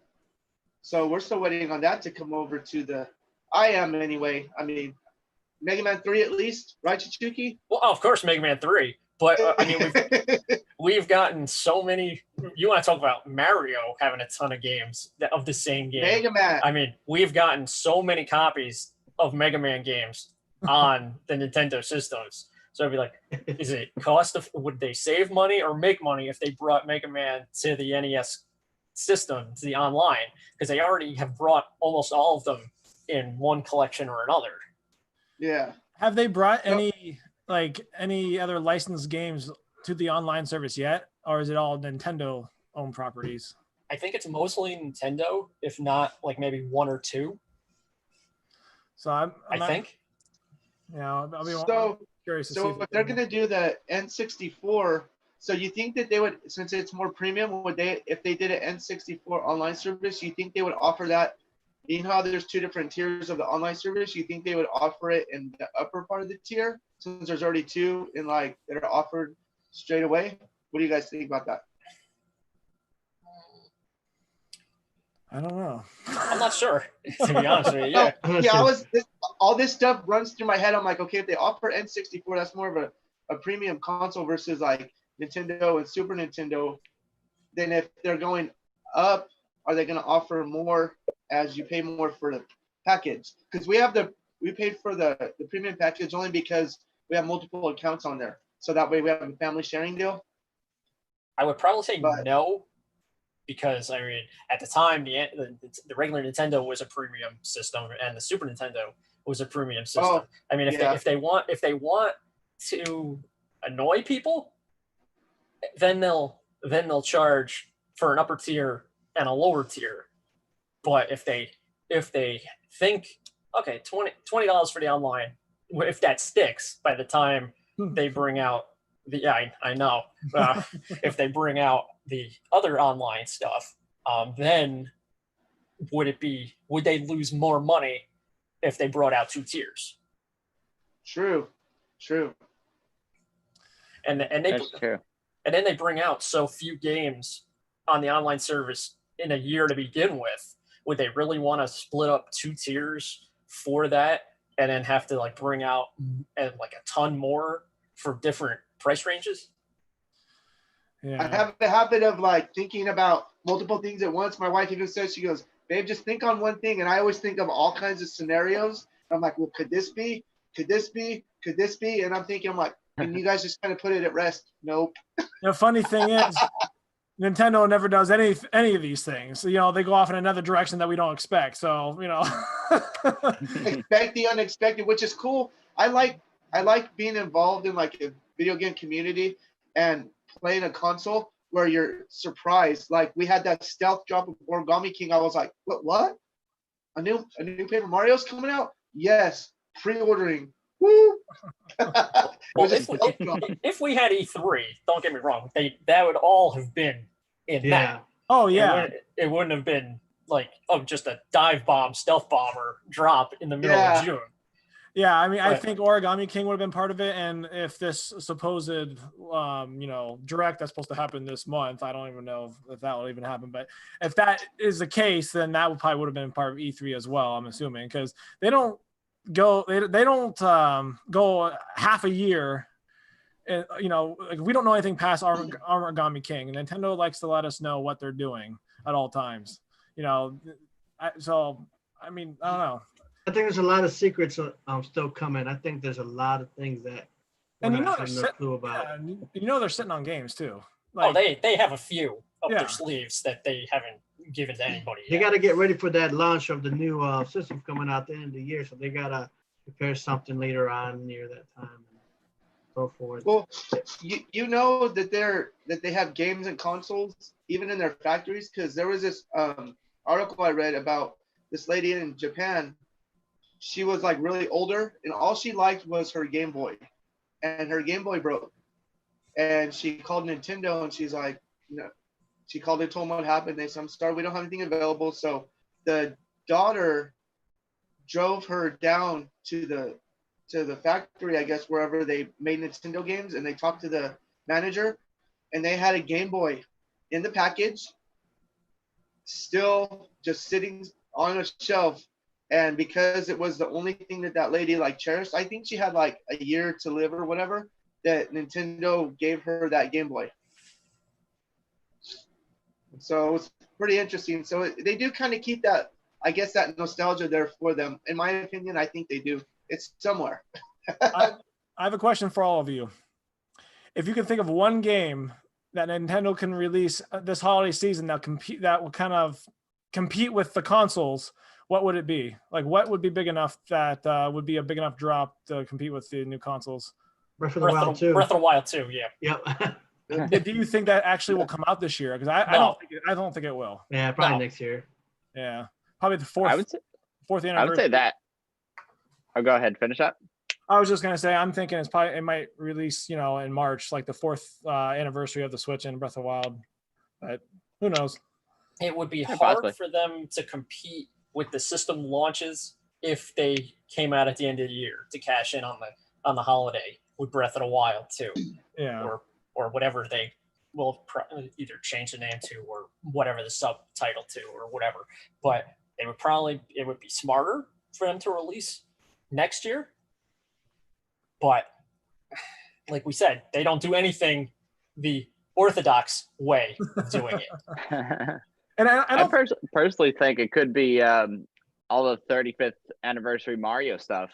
So we're still waiting on that to come over to I am anyway. I mean, Mega Man 3 at least, right, Chichuki? Well, of course, Mega Man 3. But, I mean, we've gotten so many. You want to talk about Mario having a ton of games of the same game. Mega Man. I mean, we've gotten so many copies of Mega Man games on the Nintendo systems. So I'd be like, is it would they save money or make money if they brought Mega Man to the NES system, to the online? Because they already have brought almost all of them in one collection or another. Yeah. Have they brought any other licensed games to the online service yet, or is it all Nintendo owned properties? I think it's mostly Nintendo, if not like maybe one or two. So I think. Yeah, I'll be curious to see. So if they're going to do the N64, so you think that they would, since it's more premium, if they did an N64 online service, you think they would offer that? You know how there's two different tiers of the online service? You think they would offer it in the upper part of the tier, since there's already two that are offered straight away? What do you guys think about that? I don't know. I'm not sure, to be honest with you. Yeah. All this stuff runs through my head. I'm like, okay, if they offer N64, that's more of a premium console versus like Nintendo and Super Nintendo. Then if they're going up, are they going to offer more as you pay more for the package? Because we paid for the premium package only because we have multiple accounts on there. So that way we have a family sharing deal. I would probably say no, because I mean, at the time, the regular Nintendo was a premium system, and the Super Nintendo was a premium system. Oh, I mean, if they want to annoy people, then they'll charge for an upper tier and a lower tier. But if they think, okay, $20 for the online, if that sticks by the time they bring out I know. If they bring out the other online stuff, then would they lose more money if they brought out two tiers? True. And That's true. And then they bring out so few games on the online service in a year to begin with. Would they really want to split up two tiers for that, and then have to like bring out like a ton more for different price ranges? Yeah. I have the habit of like thinking about multiple things at once. My wife even says, she goes, babe, just think on one thing. And I always think of all kinds of scenarios. I'm like, well, could this be? Could this be? Could this be? And I'm like, and you guys just kind of put it at rest. Nope. The funny thing is, Nintendo never does any of these things. You know, they go off in another direction that we don't expect. So, you know, expect the unexpected, which is cool. I like being involved in like a video game community and playing a console where you're surprised. Like we had that stealth drop of Origami King. I was like, what? A new Paper Mario's coming out? Yes, pre-ordering. Woo! Well, if we had E3, don't get me wrong, that would all have been in that. Oh yeah. It wouldn't have been like just a dive bomb, stealth bomber drop in the middle of June. Yeah, I mean, I think Origami King would have been part of it, and if this supposed, direct that's supposed to happen this month, I don't even know if that will even happen. But if that is the case, then that would have been part of E3 as well. I'm assuming because they don't go go half a year. And, like we don't know anything past Origami King. And Nintendo likes to let us know what they're doing at all times. I don't know. I think there's a lot of secrets still coming. I think there's a lot of things that have no clue about. They're sitting on games too. They have a few up their sleeves that they haven't given to anybody yet. They got to get ready for that launch of the new system coming out at the end of the year. So they got to prepare something later on near that time and so forth. Well, you know that they have games and consoles even in their factories, because there was this article I read about this lady in Japan. She was like really older, and all she liked was her Game Boy, and her Game Boy broke. And she called Nintendo, and she's like, she called and told them what happened. They said, "I'm sorry, we don't have anything available." So the daughter drove her down to the factory, I guess, wherever they made Nintendo games, and they talked to the manager, and they had a Game Boy in the package, still just sitting on a shelf. And because it was the only thing that lady like cherished, I think she had like a year to live or whatever, that Nintendo gave her that Game Boy. So it's pretty interesting. So they do kind of keep that, I guess, that nostalgia there for them. In my opinion, I think they do. It's somewhere. I have a question for all of you. If you can think of one game that Nintendo can release this holiday season that will kind of compete with the consoles, what would it be? Like, what would be big enough that would be a big enough drop to compete with the new consoles? Breath of the Wild 2. Breath of the Wild 2, yeah. Yep. Do you think that actually will come out this year? Because I don't think it will. Yeah, probably next year. Yeah, probably the fourth anniversary. I would say that. I'll go ahead, finish up. I was just gonna say, I'm thinking it might release, in March, like the fourth anniversary of the Switch and Breath of the Wild. But who knows? It would be hard for them to compete with the system launches if they came out at the end of the year to cash in on the holiday with Breath of the Wild 2. Yeah. Or whatever they will either change the name to, or whatever the subtitle to, or whatever. But it would be smarter for them to release next year. But like we said, they don't do anything the orthodox way of doing it. And I personally think it could be all the 35th anniversary Mario stuff.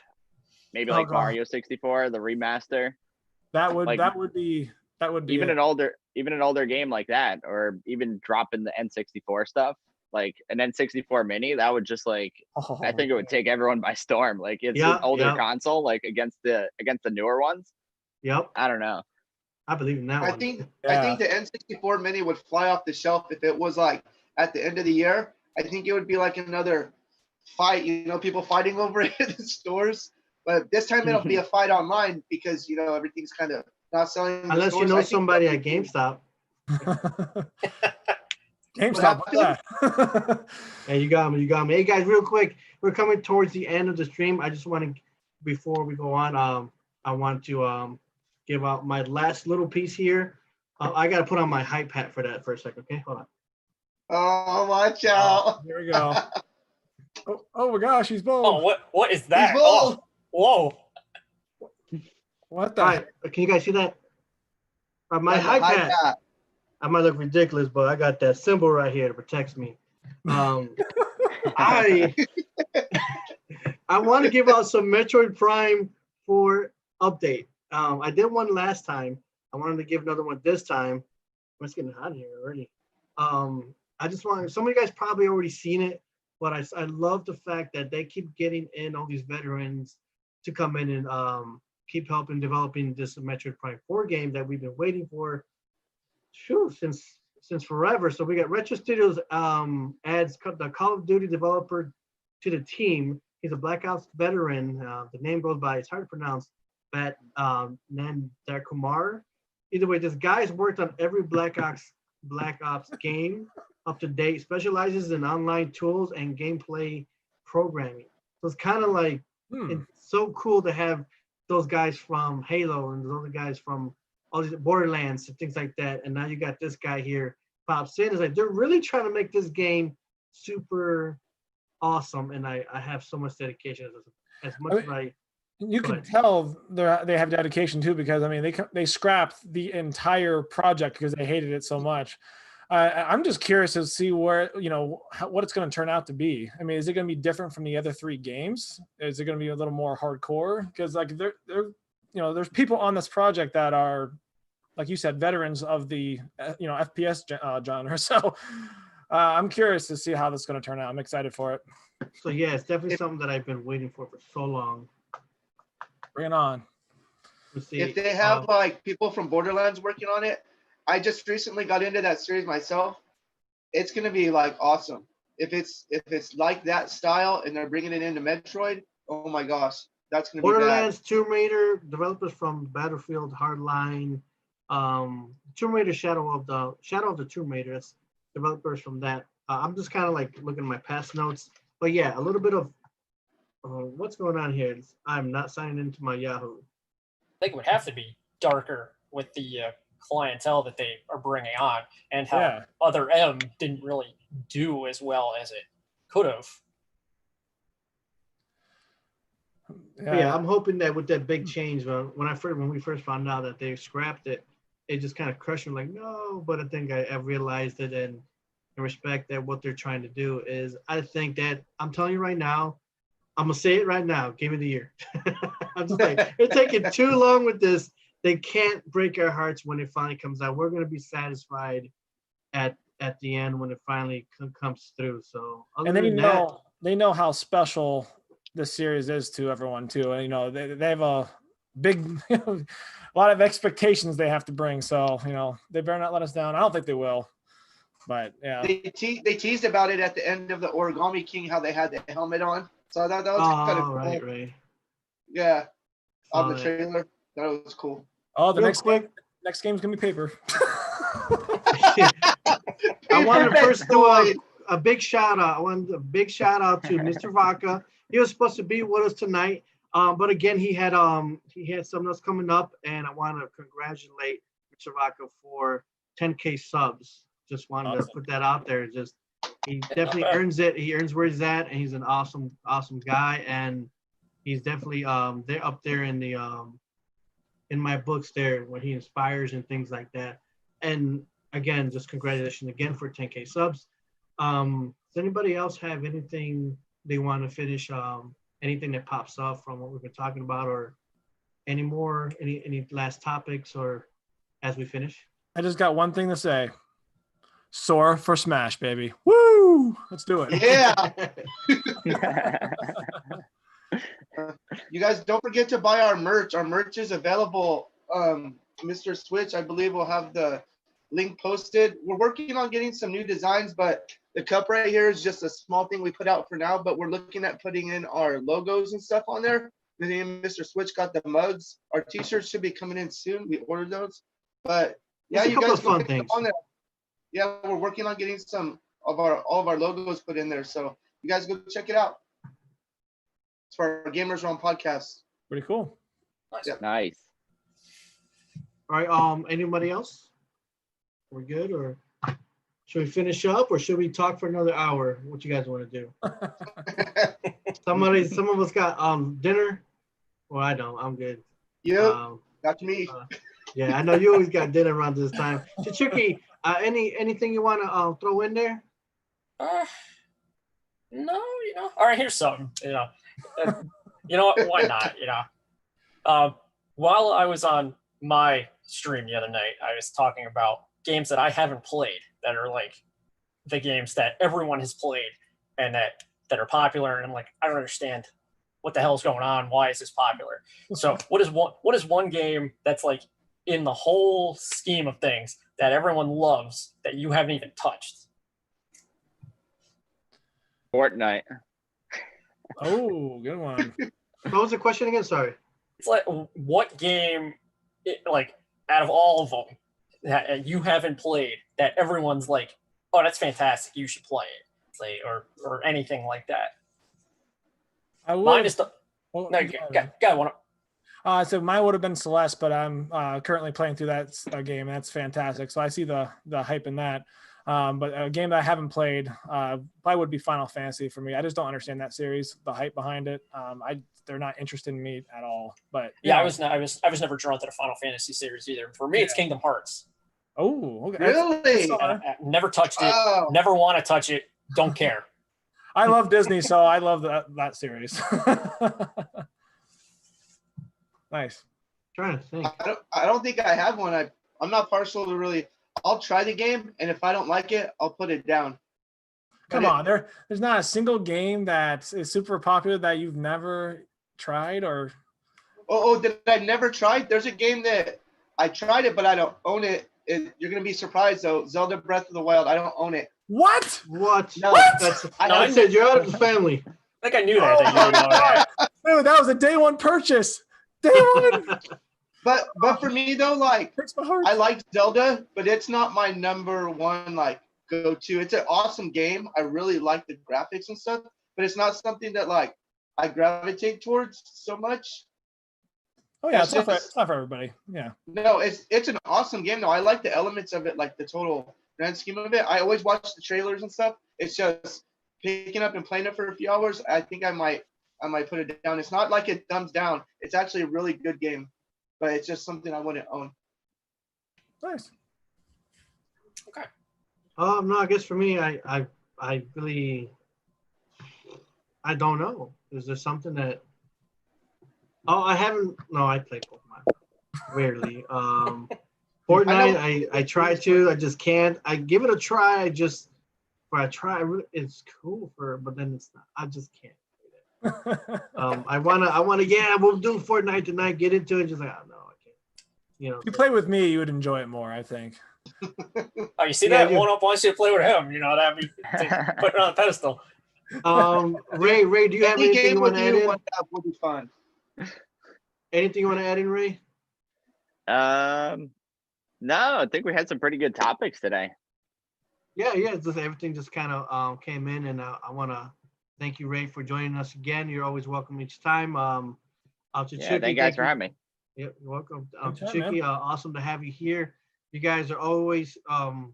Maybe Mario 64, the remaster. That would be even an older game like that, or even dropping the N64 stuff, like an N64 mini. That would just I think it would take everyone by storm. Like it's an older console, like against the newer ones. Yep. I don't know. I believe in that one. I think the N64 mini would fly off the shelf if it was like at the end of the year. I think it would be like another fight, people fighting over it in the stores. But this time it'll be a fight online because, everything's kind of not selling. Unless you know somebody at GameStop. GameStop, what's that? Hey, you got me. Hey, guys, real quick. We're coming towards the end of the stream. I just want to, before we go on, I want to give out my last little piece here. I got to put on my hype hat for that for a second, okay? Hold on. Oh, watch out. Here we go. Oh my gosh, he's bold. Oh, what is that? Oh, whoa. What the? All right, can you guys see that? My hype hat. I might look ridiculous, but I got that symbol right here that protects me. I want to give out some Metroid Prime 4 update. I did one last time. I wanted to give another one this time. It's getting hot here already. I just want some of you guys probably already seen it, but I love the fact that they keep getting in all these veterans to come in and keep helping developing this Metroid Prime 4 game that we've been waiting for since forever. So we got Retro Studios adds the Call of Duty developer to the team. He's a Black Ops veteran. The name goes by, it's hard to pronounce, Bat Nandar Kumar. Either way, this guy's worked on every Black Ops game up to date, specializes in online tools and gameplay programming. So it's kind of like, it's so cool to have those guys from Halo and those other guys from all these Borderlands and things like that. And now you got this guy here pops in. It's like, they're really trying to make this game super awesome. And I have so much dedication as much as I. You can tell they have dedication too, because I mean they scrapped the entire project because they hated it so much. I'm just curious to see where what it's going to turn out to be. I mean, is it going to be different from the other 3 games? Is it going to be a little more hardcore? Because like there's people on this project that are, like you said, veterans of the FPS genre. So I'm curious to see how this is going to turn out. I'm excited for it. So yeah, it's definitely something that I've been waiting for so long. Bring it on. If they have like people from Borderlands working on it, I just recently got into that series myself. It's gonna be like awesome. If it's like that style and they're bringing it into Metroid, oh my gosh, that's gonna be Borderlands, Tomb Raider, developers from Battlefield Hardline, Tomb Raider, Shadow of the Tomb Raider. That's developers from that. I'm just kind of like looking at my past notes, but yeah, a little bit of what's going on here. I'm not signing into my Yahoo. I think it would have to be darker with the clientele that they are bringing on, and how Other M didn't really do as well as it could have. Yeah, I'm hoping that with that big change, when we first found out that they scrapped it, it just kind of crushed me like, no. But I think I realized it and respect that what they're trying to do is, I think that I'm telling you right now, I'm gonna say it right now. Game of the year. I'm just like, they're taking too long with this. They can't break our hearts when it finally comes out. We're gonna be satisfied at the end when it finally comes through. So, and they know how special this series is to everyone too. And they have a big, a lot of expectations they have to bring. So they better not let us down. I don't think they will. But yeah, they teased about it at the end of the Origami King, how they had the helmet on. So I thought that was kind of cool. Right. Yeah, on the trailer, that was cool. Oh, the next game's gonna be paper. I want to first do a big shout out. I want a big shout out to Mr. Vaca. He was supposed to be with us tonight, but again, he had something else coming up, and I want to congratulate Mr. Vaca for 10K subs. Just wanted to put that out there. He definitely earns it. He earns where he's at, and he's an awesome guy, and he's definitely they're up there in the in my books there when he inspires and things like that. And again, just congratulations again for 10K subs. Does anybody else have anything they want to finish? Anything that pops up from what we've been talking about, or any last topics, or as we finish? I just got one thing to say. Sora for Smash, baby. Woo! Let's do it. Yeah. You guys don't forget to buy our merch. Our merch is available. Mr. Switch, I believe, will have the link posted. We're working on getting some new designs, but the cup right here is just a small thing we put out for now, but we're looking at putting in our logos and stuff on there. Me and Mr. Switch got the mugs. Our t-shirts should be coming in soon. We ordered those. But yeah, you guys fun things on there. Yeah, we're working on getting some of all of our logos put in there. So you guys go check it out. It's for our Gamerz Realm Podcast. Pretty cool. Nice. Nice. All right. Anybody else? We're good, or should we finish up, or should we talk for another hour? What you guys want to do? Some of us got dinner. Well, I don't. I'm good. Yeah, not me. Yeah, I know you always got dinner around this time. Chichuki, anything you want to throw in there? No, all right, here's something, you know what, why not, while I was on my stream the other night, I was talking about games that I haven't played that are like the games that everyone has played and that are popular. And I'm like, I don't understand what the hell is going on. Why is this popular? So what is one game that's like in the whole scheme of things that everyone loves that you haven't even touched? Fortnite. Oh, good one. What was the question again? Sorry. It's like, what game, like out of all of them that you haven't played that everyone's like, oh, that's fantastic, you should play it, like, or anything like that. I would. Mine is the. Well, No, go one. So mine would have been Celeste, but I'm currently playing through that game. That's fantastic. So I see the hype in that. But a game that I haven't played probably would be Final Fantasy for me. I just don't understand that series, the hype behind it. They're not interested in me at all. But yeah, I was never drawn to the Final Fantasy series either. For me, it's Kingdom Hearts. Oh, okay. Really? Never touched it. Oh. Never want to touch it. Don't care. I love Disney, so I love that series. Nice. Trying to think. I don't think I have one. I'm not partial to really. I'll try the game, and if I don't like it, I'll put it down. Come on, there's not a single game that is super popular that you've never tried or. Oh, did I never tried? There's a game that I tried it, but I don't own it. You're gonna be surprised though. Zelda Breath of the Wild. I don't own it. What? What? No, That's, I said you're out of the family. I think I knew that. Dude, that was a day one purchase. Day one. But for me though, like Breaks my heart. I like Zelda, but it's not my number one like go-to. It's an awesome game. I really like the graphics and stuff, but it's not something that like I gravitate towards so much. Oh yeah, it's not for everybody. Yeah. No, it's an awesome game though. I like the elements of it, like the total grand scheme of it. I always watch the trailers and stuff. It's just picking up and playing it for a few hours. I think I might put it down. It's not like it thumbs down. It's actually a really good game, but it's just something I wouldn't own. Nice. Okay. No, I guess for me, I really, I don't know. Is there something that? Oh, I haven't. No, I play Pokemon rarely. Fortnite, I try to. I just can't. I give it a try. I try. It's cool but then it's not. I just can't. I wanna. Yeah, we'll do Fortnite tonight. Get into it. Just like, oh, no, I can't. You know. If you play with me, you would enjoy it more, I think. Oh, you see that? One up wants you to play with him. You know, that'd be put it on a pedestal. Ray, do you have anything you want to add in? Would be fun. Anything you want to add in, Ray? No, I think we had some pretty good topics today. Yeah, just everything just kind of came in, and I want to thank you, Ray, for joining us again. You're always welcome each time. Thank you guys for having me. Yep, you're welcome. Chicky, awesome to have you here. You guys are always, welcome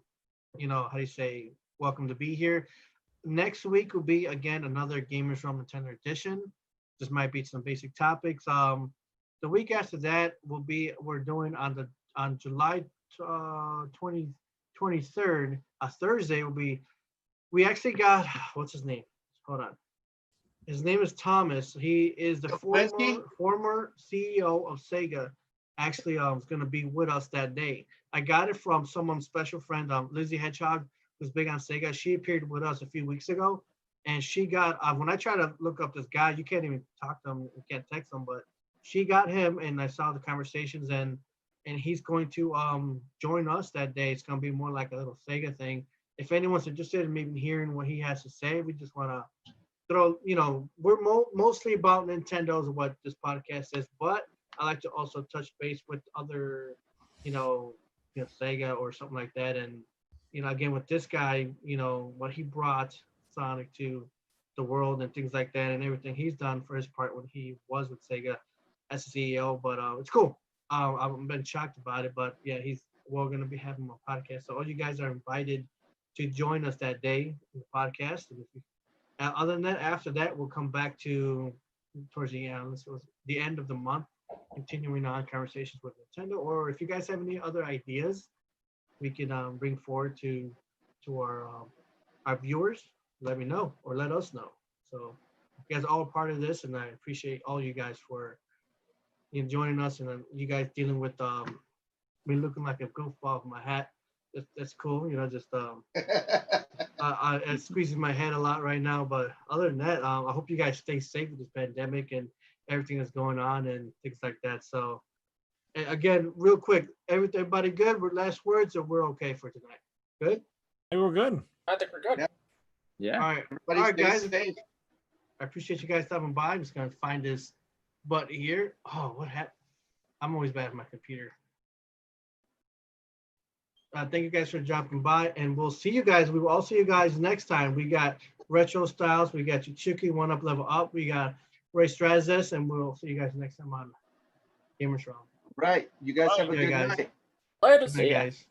to be here. Next week will be, again, another Gamerz Realm Nintendo edition. This might be some basic topics. The week after that we're doing on July 23rd, a Thursday we actually got, what's his name? Hold on. His name is Thomas. He is the former CEO of Sega. Actually, is going to be with us that day. I got it from someone's special friend, Lizzie Hedgehog, who's big on Sega. She appeared with us a few weeks ago, and she got, when I try to look up this guy, you can't even talk to him, you can't text him, but she got him, and I saw the conversations, and he's going to join us that day. It's going to be more like a little Sega thing. If anyone's interested in maybe hearing what he has to say, we just want to throw, we're mostly about Nintendo's and what this podcast is, but I like to also touch base with other, Sega or something like that. And, again, with this guy, what he brought Sonic to the world and things like that and everything he's done for his part when he was with Sega as CEO. But it's cool. I've been shocked about it, but yeah, we're going to be having a podcast. So all you guys are invited to join us that day in the podcast. Other than that, after that, we'll come back to towards the end of the month, continuing on conversations with Nintendo. Or if you guys have any other ideas, we can bring forward to our viewers. Let me know or let us know. So you guys are all a part of this, and I appreciate all you guys for joining us, and you guys dealing with me looking like a goofball with my hat. that's cool. You know, just it squeezes my head a lot right now. But other than that, I hope you guys stay safe with this pandemic and everything that's going on and things like that. So, again, real quick, everybody good? Last words, or we're okay for tonight? Good. Hey, we're good. I think we're good. Yeah. All right. Everybody All right, guys. safe. I appreciate you guys stopping by. I'm just gonna find this button here. Oh, what happened? I'm always bad at my computer. Thank you guys for dropping by, and we'll see you guys. We will all see you guys next time. We got Retro Styles, we got Chucky, One Up Level Up, we got Ray Starzdz, and we'll see you guys next time on Gamerz Realm. Right. You guys have a good guys. night. Later. Good night, See ya. guys.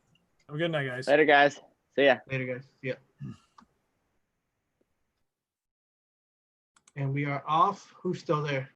Have a good night, guys. Later, guys. See ya. Later, guys. See ya. And we are off. Who's still there?